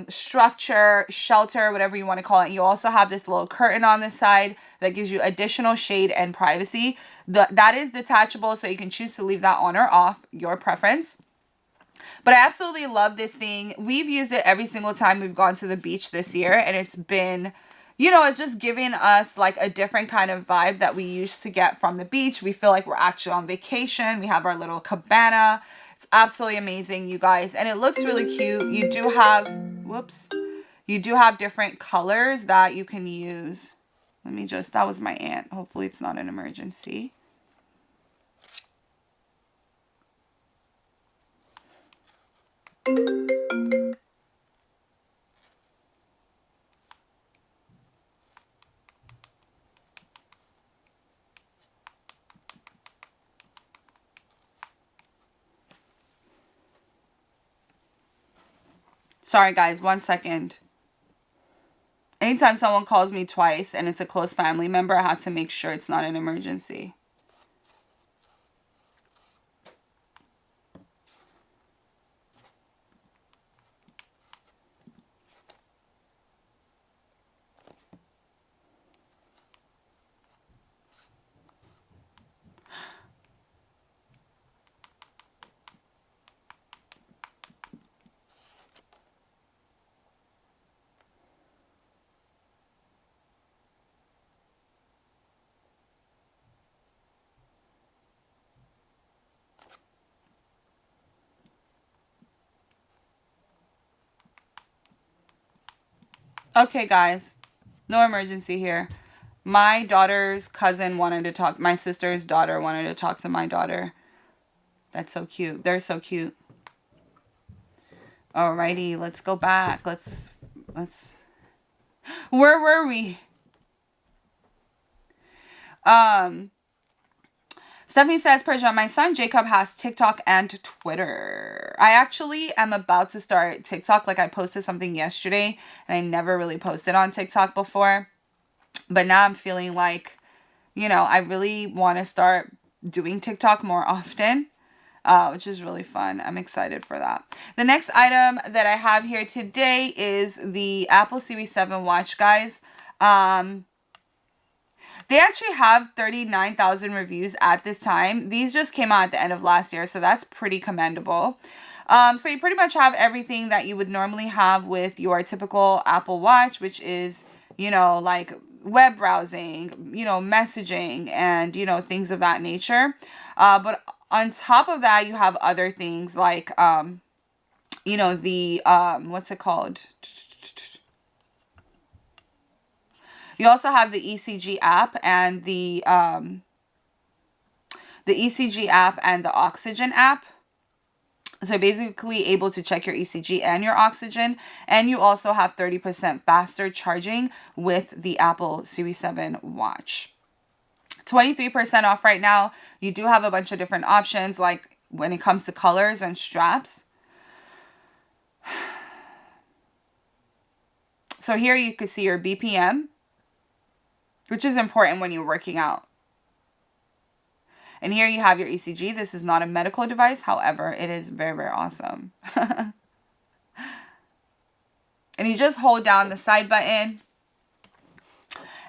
structure, shelter, whatever you want to call it. You also have this little curtain on the side that gives you additional shade and privacy. That is detachable, so you can choose to leave that on or off, your preference. But I absolutely love this thing. We've used it every single time we've gone to the beach this year, and it's been, you know, it's just giving us like a different kind of vibe that we used to get from the beach. We feel like we're actually on vacation. We have our little cabana. It's absolutely amazing, you guys. And it looks really cute. You do have, whoops, you do have different colors that you can use. Let me just, that was my aunt. Hopefully it's not an emergency. Sorry, guys, 1 second. Anytime someone calls me twice and it's a close family member, I have to make sure it's not an emergency. Okay, guys, no emergency here. My daughter's cousin wanted to talk. My sister's daughter wanted to talk to my daughter. That's so cute. They're so cute. Alrighty, let's go back. Let's. Where were we? Stephanie says, Persia, my son Jacob has TikTok and Twitter. I actually am about to start TikTok. Like, I posted something yesterday, and I never really posted on TikTok before. But now I'm feeling like, you know, I really want to start doing TikTok more often, which is really fun. I'm excited for that. The next item that I have here today is the Apple Series 7 watch, guys. They actually have 39,000 reviews at this time. These just came out at the end of last year, so that's pretty commendable. So you pretty much have everything that you would normally have with your typical Apple Watch, which is, you know, like web browsing, you know, messaging, and, you know, things of that nature. But on top of that, you have other things like, you know, the, what's it called? You also have the ECG app and the ECG app and the Oxygen app. So basically able to check your ECG and your oxygen. And you also have 30% faster charging with the Apple Series 7 watch. 23% off right now. You do have a bunch of different options, like when it comes to colors and straps. So here you can see your BPM, which is important when you're working out. And here you have your ECG. This is not a medical device. However, it is very, very awesome. And you just hold down the side button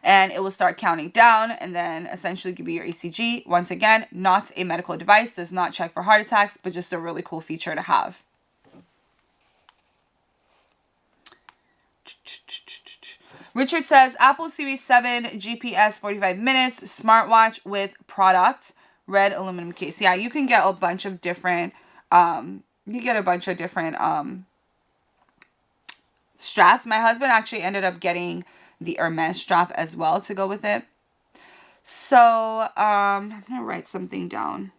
and it will start counting down and then essentially give you your ECG. Once again, not a medical device, does not check for heart attacks, but just a really cool feature to have. Richard says, Apple Series 7 GPS 45 minutes, smartwatch with product, red aluminum case. Yeah, you can get a bunch of different, straps. My husband actually ended up getting the Hermes strap as well to go with it. So, I'm going to write something down.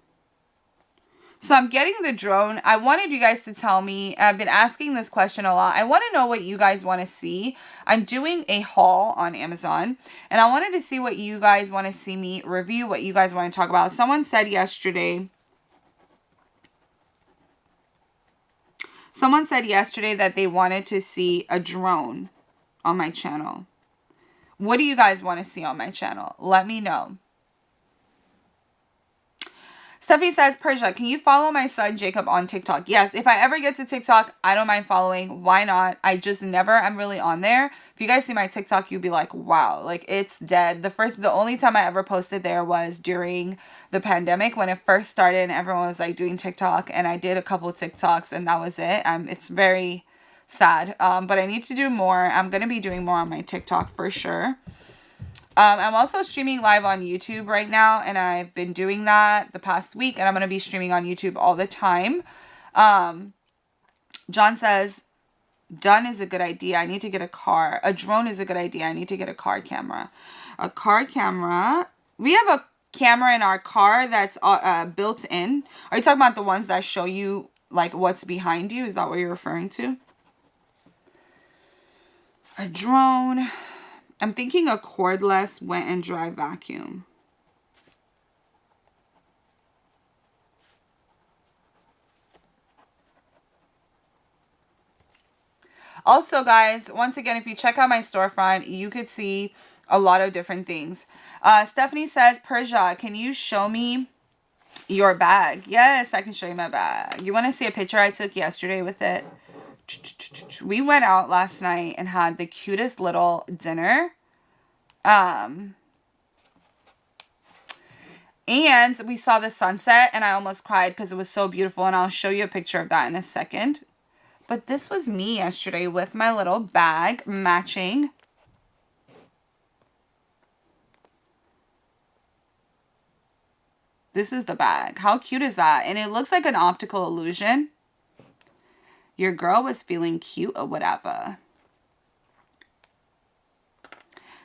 So I'm getting the drone. I wanted you guys to tell me, I've been asking this question a lot. I want to know what you guys want to see. I'm doing a haul on Amazon and I wanted to see what you guys want to see me review, what you guys want to talk about. Someone said yesterday that they wanted to see a drone on my channel. What do you guys want to see on my channel? Let me know. Stephanie says, Persia, can you follow my son Jacob on TikTok? Yes, if I ever get to TikTok, I don't mind following. Why not? I just never am really on there. If you guys see my TikTok, you'll be like, wow, like it's dead. The only time I ever posted there was during the pandemic when it first started and everyone was like doing TikTok, and I did a couple of TikToks and that was it. It's very sad, but I need to do more. I'm going to be doing more on my TikTok for sure. I'm also streaming live on YouTube right now, and I've been doing that the past week, and I'm going to be streaming on YouTube all the time. John says, done is a good idea. I need to get a car. A drone is a good idea. I need to get a car camera. A car camera. We have a camera in our car that's built in. Are you talking about the ones that show you like what's behind you? Is that what you're referring to? A drone. I'm thinking a cordless wet and dry vacuum. Also, guys, once again, if you check out my storefront, you could see a lot of different things. Stephanie says, Persia, can you show me your bag? Yes, I can show you my bag. You want to see a picture I took yesterday with it? We went out last night and had the cutest little dinner. And we saw the sunset and I almost cried because it was so beautiful, and I'll show you a picture of that in a second. But this was me yesterday with my little bag matching. This is the bag. How cute is that? And it looks like an optical illusion. Your girl was feeling cute or whatever.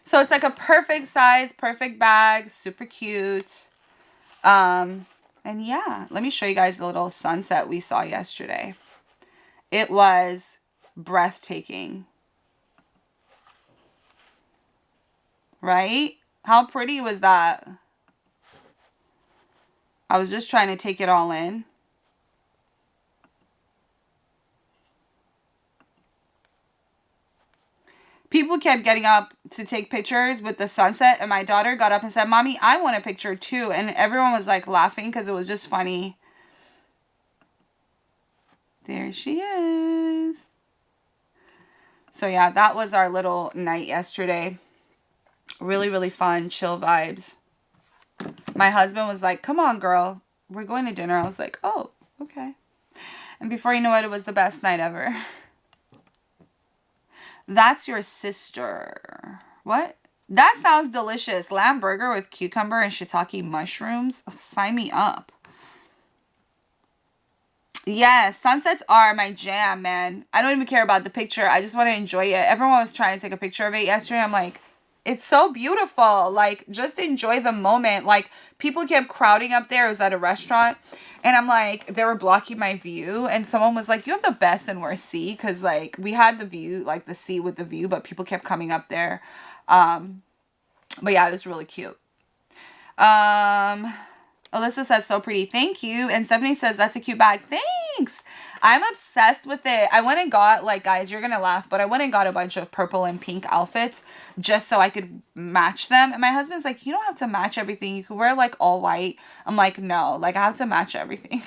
So it's like a perfect size, perfect bag, super cute. And yeah, let me show you guys the little sunset we saw yesterday. It was breathtaking. Right? How pretty was that? I was just trying to take it all in. People kept getting up to take pictures with the sunset, and my daughter got up and said, Mommy, I want a picture too. And everyone was like laughing because it was just funny. There she is. So yeah, that was our little night yesterday. Really, really fun, chill vibes. My husband was like, come on, girl, we're going to dinner. I was like, oh, okay. And before you know it, it was the best night ever. That's your sister. What? That sounds delicious. Lamb burger with cucumber and shiitake mushrooms. Ugh, sign me up. Yes, sunsets are my jam, man. I don't even care about the picture. I just want to enjoy it. Everyone was trying to take a picture of it yesterday. I'm like, It's so beautiful. Like, just enjoy the moment. Like, people kept crowding up there. It was at a restaurant. And I'm like, they were blocking my view. And someone was like, you have the best and worst seat. Because, like, we had the view, like, the seat with the view. But people kept coming up there. But, yeah, it was really cute. Alyssa says, so pretty. Thank you. And Stephanie says, that's a cute bag. Thanks. I'm obsessed with it. I went and got, like, guys, you're going to laugh, but I went and got a bunch of purple and pink outfits just so I could match them. And my husband's like, you don't have to match everything. You could wear, like, all white. I'm like, no, like, I have to match everything.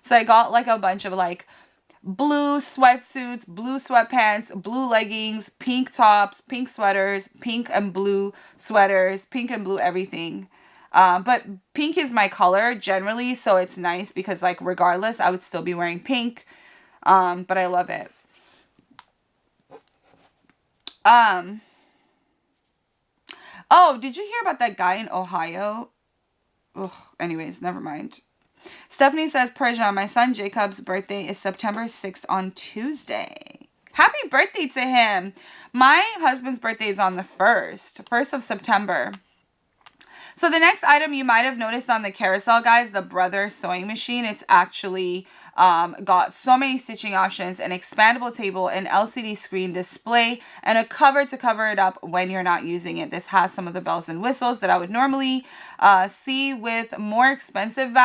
So I got, like, a bunch of, like, blue sweatsuits, blue sweatpants, blue leggings, pink tops, pink sweaters, pink and blue sweaters, pink and blue everything. But pink is my color generally, so it's nice because, like, regardless, I would still be wearing pink. But I love it. Oh, did you hear about that guy in Ohio? Ugh, anyways, never mind. Stephanie says, Persia, my son Jacob's birthday is September 6th on Tuesday. Happy birthday to him. My husband's birthday is on the 1st of September. So the next item you might have noticed on the carousel, guys, the Brother sewing machine. It's actually got so many stitching options, an expandable table, an LCD screen display, and a cover to cover it up when you're not using it. This has some of the bells and whistles that I would normally see with more expensive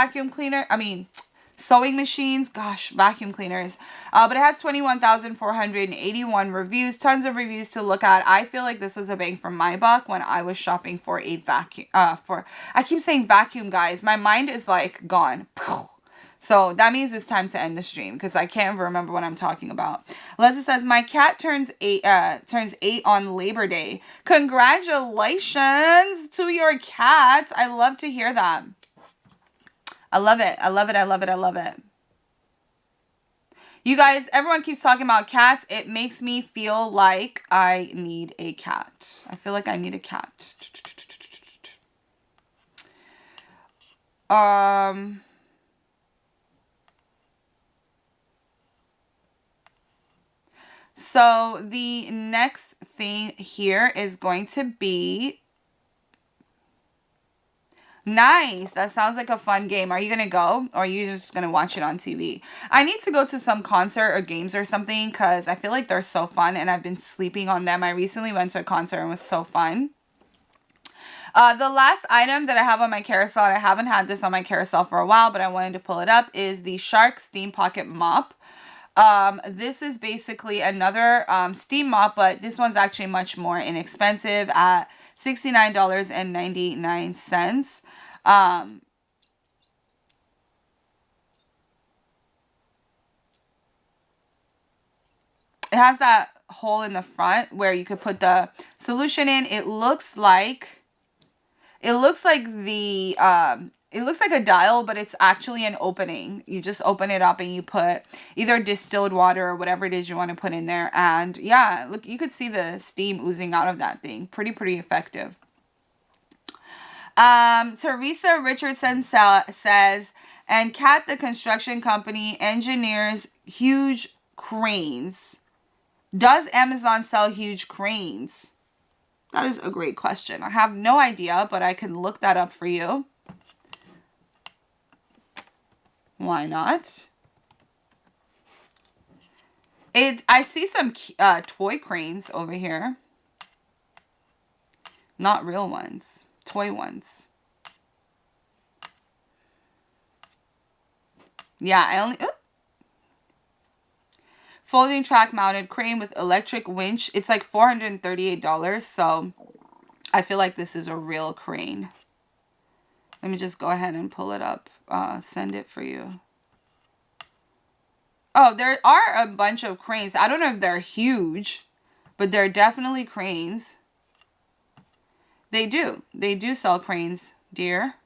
sewing machines, vacuum cleaners. But it has 21,481 reviews, tons of reviews to look at. I feel like this was a bang for my buck when I was shopping for a vacuum. I keep saying vacuum, guys. My mind is like gone. So that means it's time to end the stream because I can't remember what I'm talking about. Leslie says, my cat turns eight on Labor Day. Congratulations to your cat. I love to hear that. I love it. I love it. I love it. I love it. You guys, everyone keeps talking about cats. It makes me feel like I need a cat. I feel like I need a cat. So the next thing here is going to be nice. That sounds like a fun game. Are you going to go or are you just going to watch it on TV? I need to go to some concert or games or something because I feel like they're so fun and I've been sleeping on them. I recently went to a concert and it was so fun. The last item that I have on my carousel, I haven't had this on my carousel for a while, but I wanted to pull it up, is the Shark Steam Pocket Mop. This is basically another steam mop, but this one's actually much more inexpensive at $69.99. It has that hole in the front where you could put the solution in. It looks like the it looks like a dial, but it's actually an opening. You just open it up and you put either distilled water or whatever it is you want to put in there. And yeah, look, you could see the steam oozing out of that thing. Pretty effective. Teresa Richardson says, and Cat the construction company engineers huge cranes. Does Amazon sell huge cranes? That is a great question. I have no idea, but I can look that up for you. Why not? I see some toy cranes over here. Not real ones. Toy ones. Yeah, folding track mounted crane with electric winch. It's like $438, so I feel like this is a real crane. Let me just go ahead and pull it up. Send it for you. Oh, there are a bunch of cranes. I don't know if they're huge, but they're definitely cranes. They do sell cranes, dear.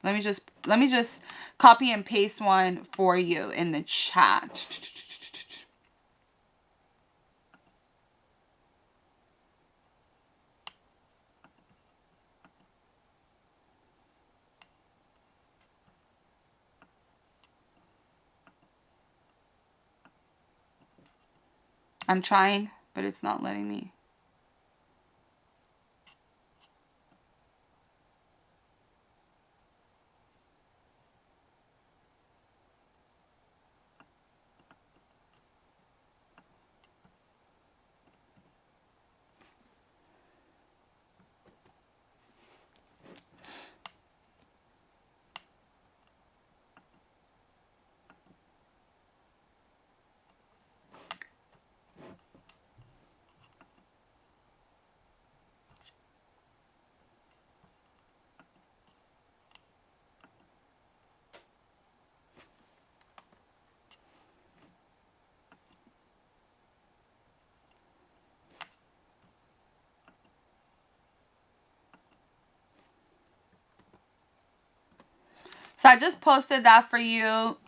Let me just copy and paste one for you in the chat. I'm trying, but it's not letting me. So I just posted that for you,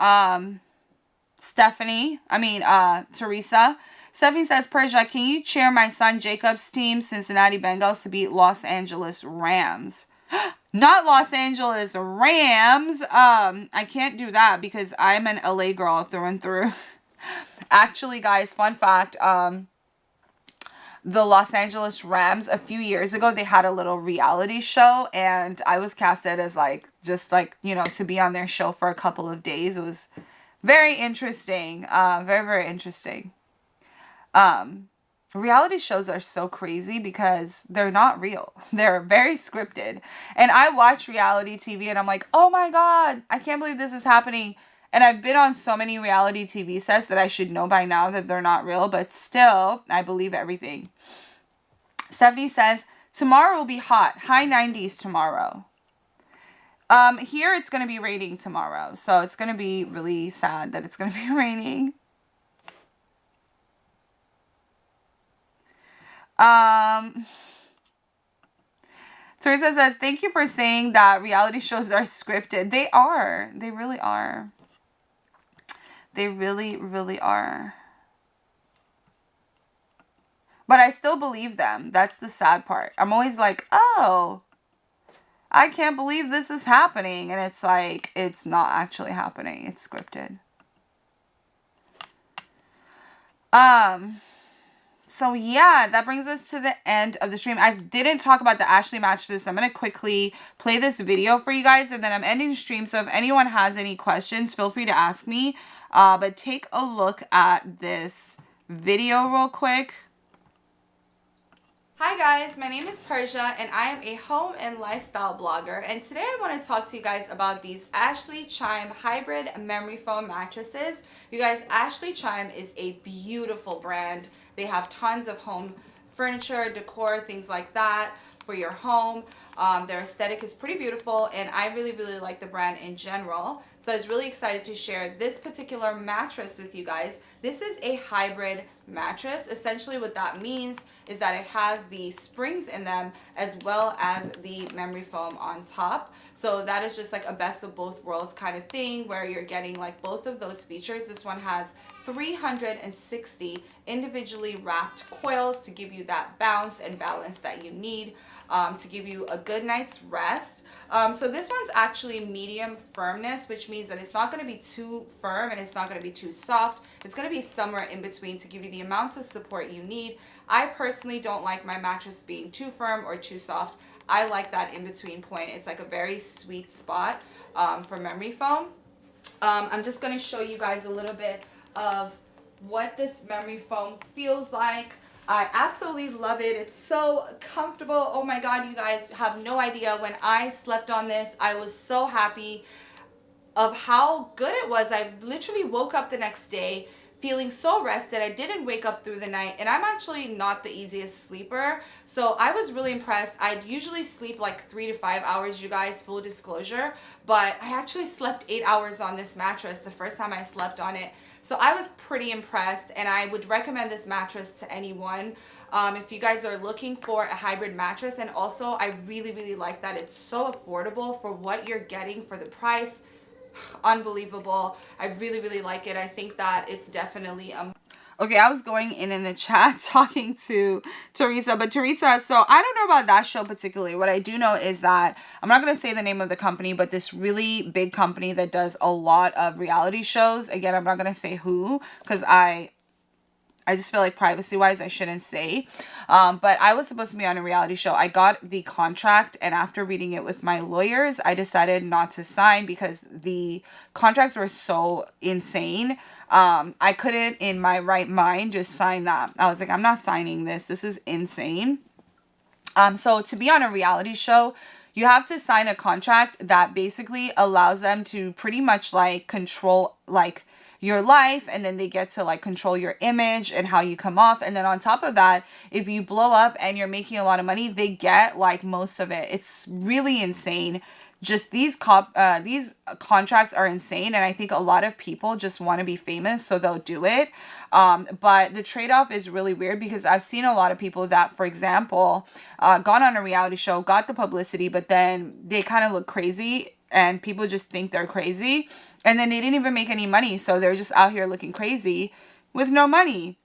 Teresa. Stephanie says, Persia, can you cheer my son Jacob's team, Cincinnati Bengals, to beat Los Angeles Rams? Not Los Angeles Rams. I can't do that because I'm an LA girl through and through. Actually, guys, fun fact, the Los Angeles Rams, a few years ago, they had a little reality show, and I was casted as to be on their show for a couple of days. It was very interesting. Very, very interesting. Reality shows are so crazy because they're not real. They're very scripted. And I watch reality TV and I'm like, oh my God, I can't believe this is happening. And I've been on so many reality TV sets that I should know by now that they're not real, but still, I believe everything. Stephanie says, tomorrow will be hot. High 90s tomorrow. Here it's going to be raining tomorrow. So it's going to be really sad that it's going to be raining. Teresa says, thank you for saying that reality shows are scripted. They are. They really are. They really, really are. But I still believe them. That's the sad part. I'm always like, oh, I can't believe this is happening. And it's like, it's not actually happening. It's scripted. So yeah, that brings us to the end of the stream. I didn't talk about the Ashley mattresses. I'm going to quickly play this video for you guys, and then I'm ending the stream. So if anyone has any questions, feel free to ask me. But take a look at this video real quick. Hi guys, my name is Persia and I am a home and lifestyle blogger, and today I want to talk to you guys about these Ashley Chime hybrid memory foam mattresses. You guys, Ashley Chime is a beautiful brand. They have tons of home furniture, decor, things like that for your home. Their aesthetic is pretty beautiful, and I really, really like the brand in general. So I was really excited to share this particular mattress with you guys. This is a hybrid mattress. Essentially what that means is that it has the springs in them as well as the memory foam on top. So that is just like a best of both worlds kind of thing where you're getting like both of those features. This one has 360 individually wrapped coils to give you that bounce and balance that you need to give you a good night's rest. So this one's actually medium firmness, which means that it's not going to be too firm and it's not going to be too soft. It's going to be somewhere in between to give you the amount of support you need. I personally don't like my mattress being too firm or too soft. I like that in between point. It's like a very sweet spot for memory foam. I'm just going to show you guys a little bit of what this memory foam feels like. I absolutely love it. It's so comfortable. Oh my God, you guys have no idea. When I slept on this, I was so happy of how good it was. I literally woke up the next day feeling so rested. I didn't wake up through the night, and I'm actually not the easiest sleeper, so I was really impressed. I usually sleep like 3 to 5 hours, you guys, full disclosure, but I actually slept 8 hours on this mattress the first time I slept on it. So I was pretty impressed, and I would recommend this mattress to anyone if you guys are looking for a hybrid mattress. And also I really, really like that it's so affordable for what you're getting for the price. Unbelievable. I really, really like it. I think that it's definitely okay, I was going in the chat talking to Teresa, but Teresa, so I don't know about that show particularly. What I do know is that, I'm not going to say the name of the company, but this really big company that does a lot of reality shows. Again, I'm not going to say who, because I just feel like privacy-wise, I shouldn't say. But I was supposed to be on a reality show. I got the contract, and after reading it with my lawyers, I decided not to sign because the contracts were so insane. I couldn't, in my right mind, just sign that. I was like, I'm not signing this. This is insane. So to be on a reality show, you have to sign a contract that basically allows them to pretty much like control like your life, and then they get to like control your image and how you come off. And then on top of that, if you blow up and you're making a lot of money, they get like most of it. It's really insane. Just these contracts are insane, and I think a lot of people just want to be famous, so they'll do it. But the trade-off is really weird because I've seen a lot of people that, for example, got on a reality show, got the publicity, but then they kind of look crazy and people just think they're crazy, and then they didn't even make any money, so they're just out here looking crazy with no money.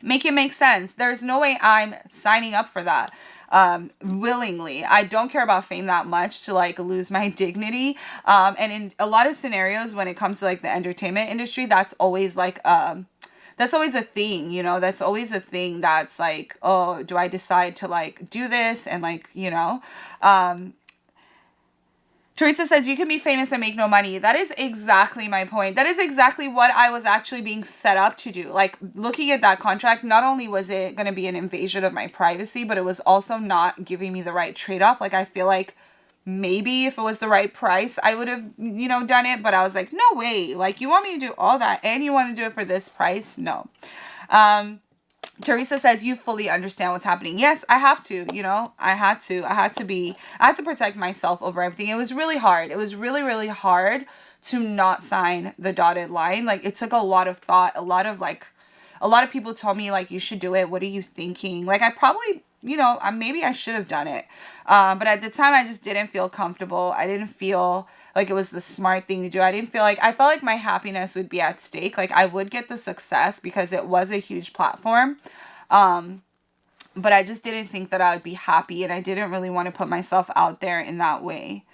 Make it make sense. There's no way I'm signing up for that willingly. I don't care about fame that much to like lose my dignity. And in a lot of scenarios when it comes to like the entertainment industry, that's always like that's always a thing, you know, that's always a thing that's like, oh, do I decide to like do this? And like, you know, Teresa says, you can be famous and make no money. That is exactly my point. That is exactly what I was actually being set up to do. Like, looking at that contract, not only was it going to be an invasion of my privacy, but it was also not giving me the right trade-off. Like, I feel like maybe if it was the right price, I would have, you know, done it. But I was like, no way. Like, you want me to do all that and you want to do it for this price? No. Teresa says, you fully understand what's happening. Yes, I have to, you know, I had to protect myself over everything. It was really hard. It was really, really hard to not sign the dotted line. Like, it took a lot of thought, a lot of people told me, like, you should do it. What are you thinking? Like, I probably, you know, maybe I should have done it. But at the time, I just didn't feel comfortable. I didn't feel like it was the smart thing to do. I felt like my happiness would be at stake. Like, I would get the success because it was a huge platform. But I just didn't think that I would be happy, and I didn't really want to put myself out there in that way.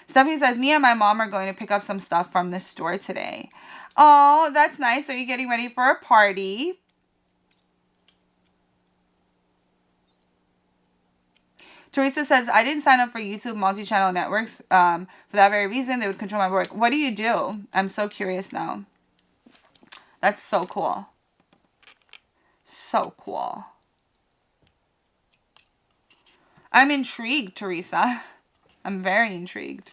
Stephanie says, me and my mom are going to pick up some stuff from the store today. Oh, that's nice. Are you getting ready for a party? Teresa says, I didn't sign up for YouTube multi-channel networks for that very reason. They would control my work. What do you do? I'm so curious now. That's so cool. So cool. I'm intrigued, Teresa. I'm very intrigued.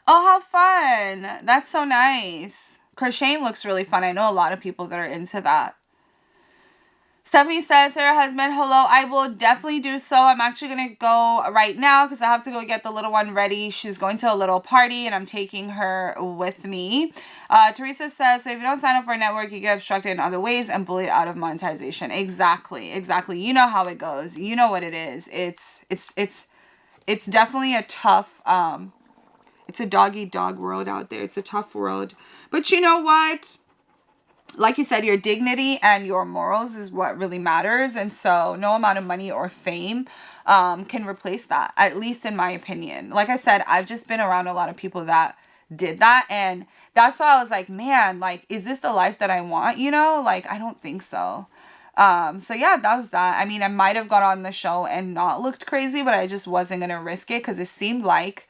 Oh, how fun. That's so nice. Crocheting looks really fun. I know a lot of people that are into that. Stephanie says to her husband, hello, I will definitely do so. I'm actually going to go right now because I have to go get the little one ready. She's going to a little party and I'm taking her with me. Teresa says, so if you don't sign up for a network, you get obstructed in other ways and bullied out of monetization. Exactly. Exactly. You know how it goes. You know what it is. It's definitely a tough, it's a dog-eat-dog world out there. It's a tough world. But you know what? Like you said, your dignity and your morals is what really matters. And so no amount of money or fame can replace that, at least in my opinion. Like I said, I've just been around a lot of people that did that. And that's why I was like, man, like, is this the life that I want? You know, like, I don't think so. So yeah, that was that. I mean, I might have got on the show and not looked crazy, but I just wasn't going to risk it because it seemed like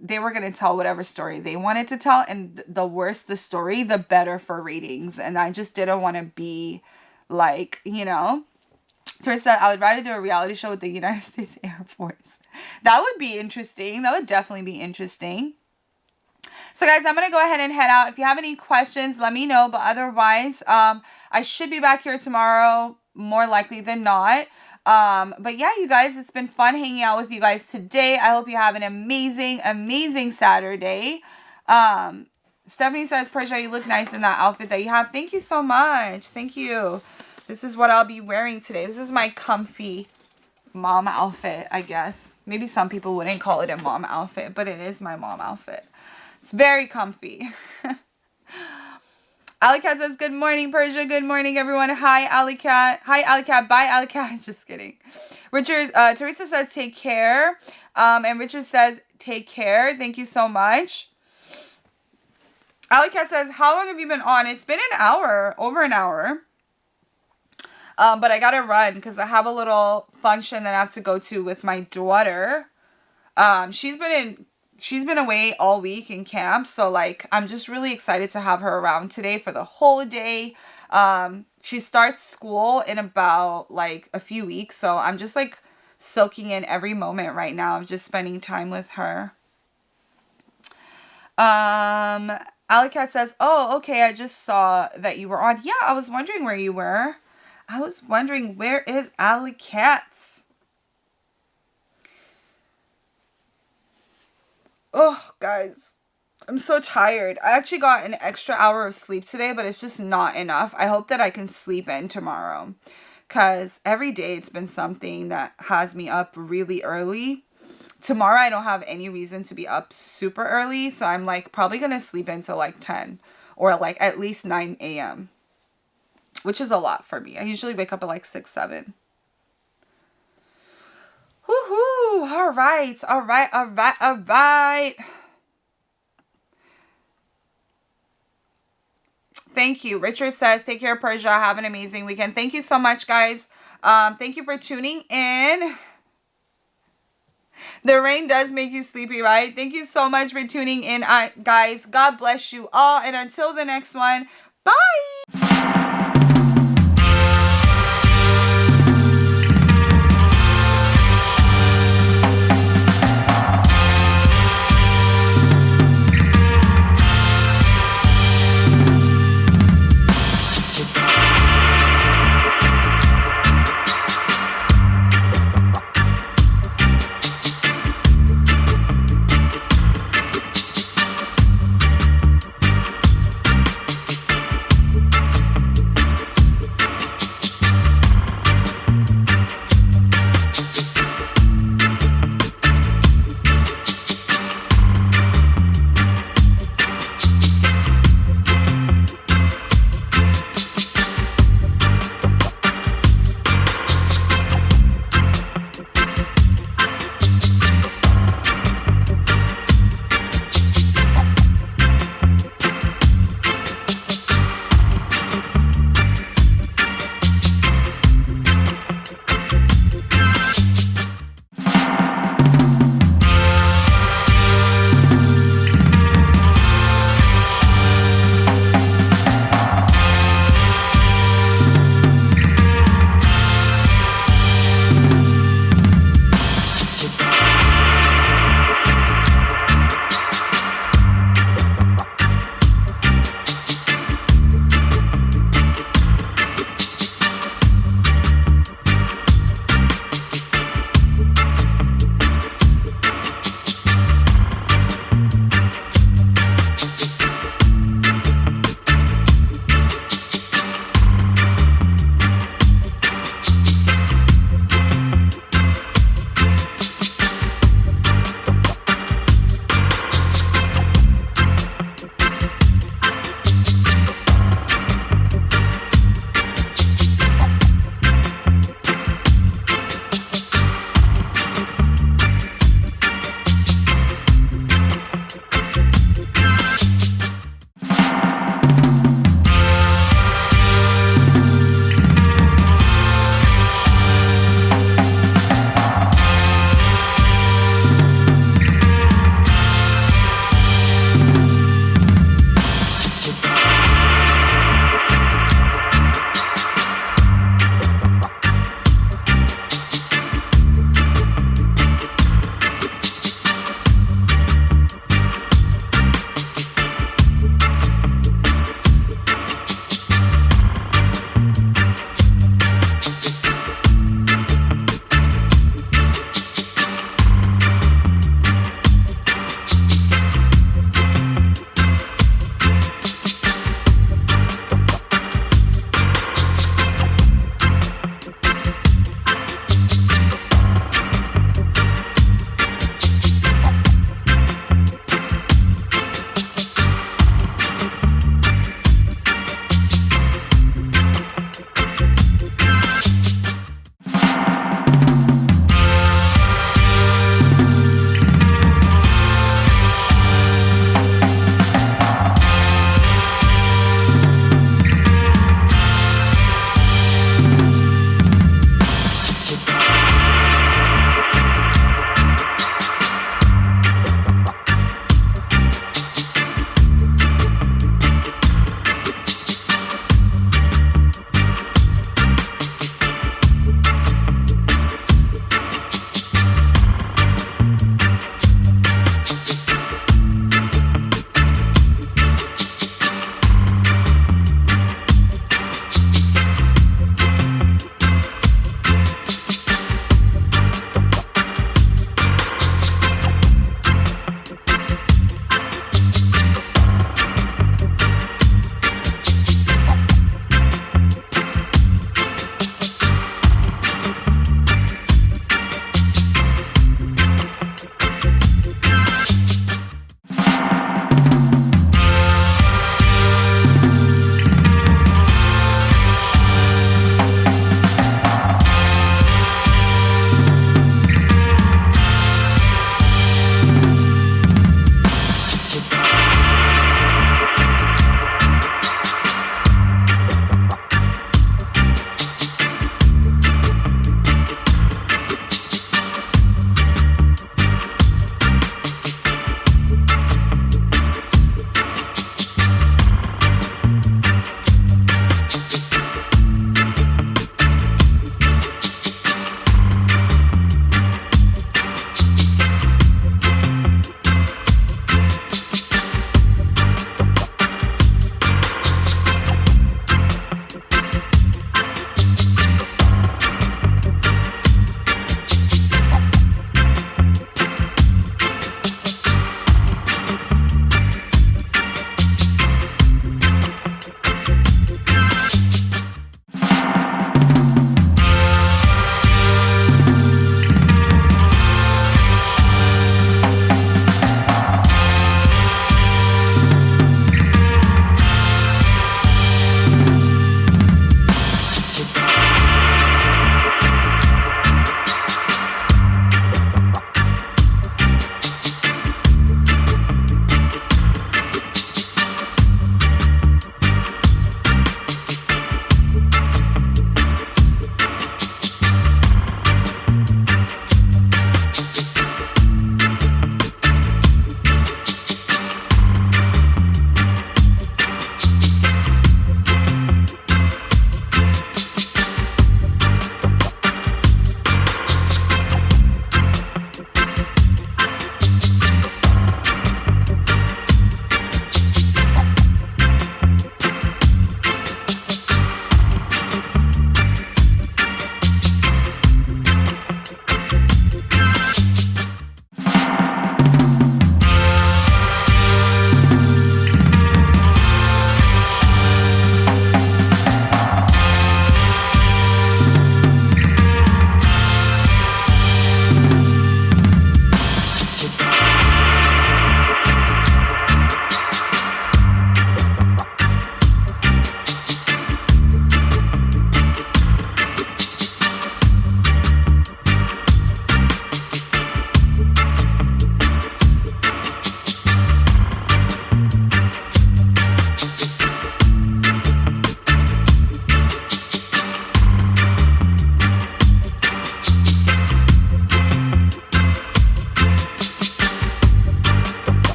they were going to tell whatever story they wanted to tell. And the worse the story, the better for ratings. And I just didn't want to be like, you know. Teresa said, I would rather do a reality show with the United States Air Force. That would be interesting. That would definitely be interesting. So guys, I'm going to go ahead and head out. If you have any questions, let me know. But otherwise, I should be back here tomorrow, more likely than not. But yeah, you guys, it's been fun hanging out with you guys today. I hope you have an amazing, amazing Saturday. Stephanie says, Pursia, you look nice in that outfit that you have. Thank you so much. Thank you. This is what I'll be wearing today. This is my comfy mom outfit, I guess. Maybe some people wouldn't call it a mom outfit, but it is my mom outfit. It's very comfy. Alley Cat says, good morning, Pursia. Good morning, everyone. Hi, Alley Cat. Hi, Alley Cat. Bye, Alley Cat. Just kidding. Richard, Teresa says, take care. And Richard says, take care. Thank you so much. Alley Cat says, how long have you been on? It's been an hour, over an hour. But I gotta run because I have a little function that I have to go to with my daughter. She's been away all week in camp, so like I'm just really excited to have her around today for the whole day. She starts school in about like a few weeks, so I'm just like soaking in every moment right now of just spending time with her. Alley Cat says, oh, okay, I just saw that you were on. Yeah, I was wondering where you were. I was wondering, where is Alley Cat? Oh, guys, I'm so tired. I actually got an extra hour of sleep today, but it's just not enough. I hope that I can sleep in tomorrow, because every day it's been something that has me up really early. Tomorrow I don't have any reason to be up super early, so I'm like probably gonna sleep until like 10 or like at least 9 a.m., which is a lot for me. I usually wake up at like 6, 7. Woohoo! All right, all right, all right, all right. Thank you. Richard says, take care, Persia. Have an amazing weekend. Thank you so much, guys. Thank you for tuning in. The rain does make you sleepy, right? Thank you so much for tuning in, guys. God bless you all. And until the next one, bye.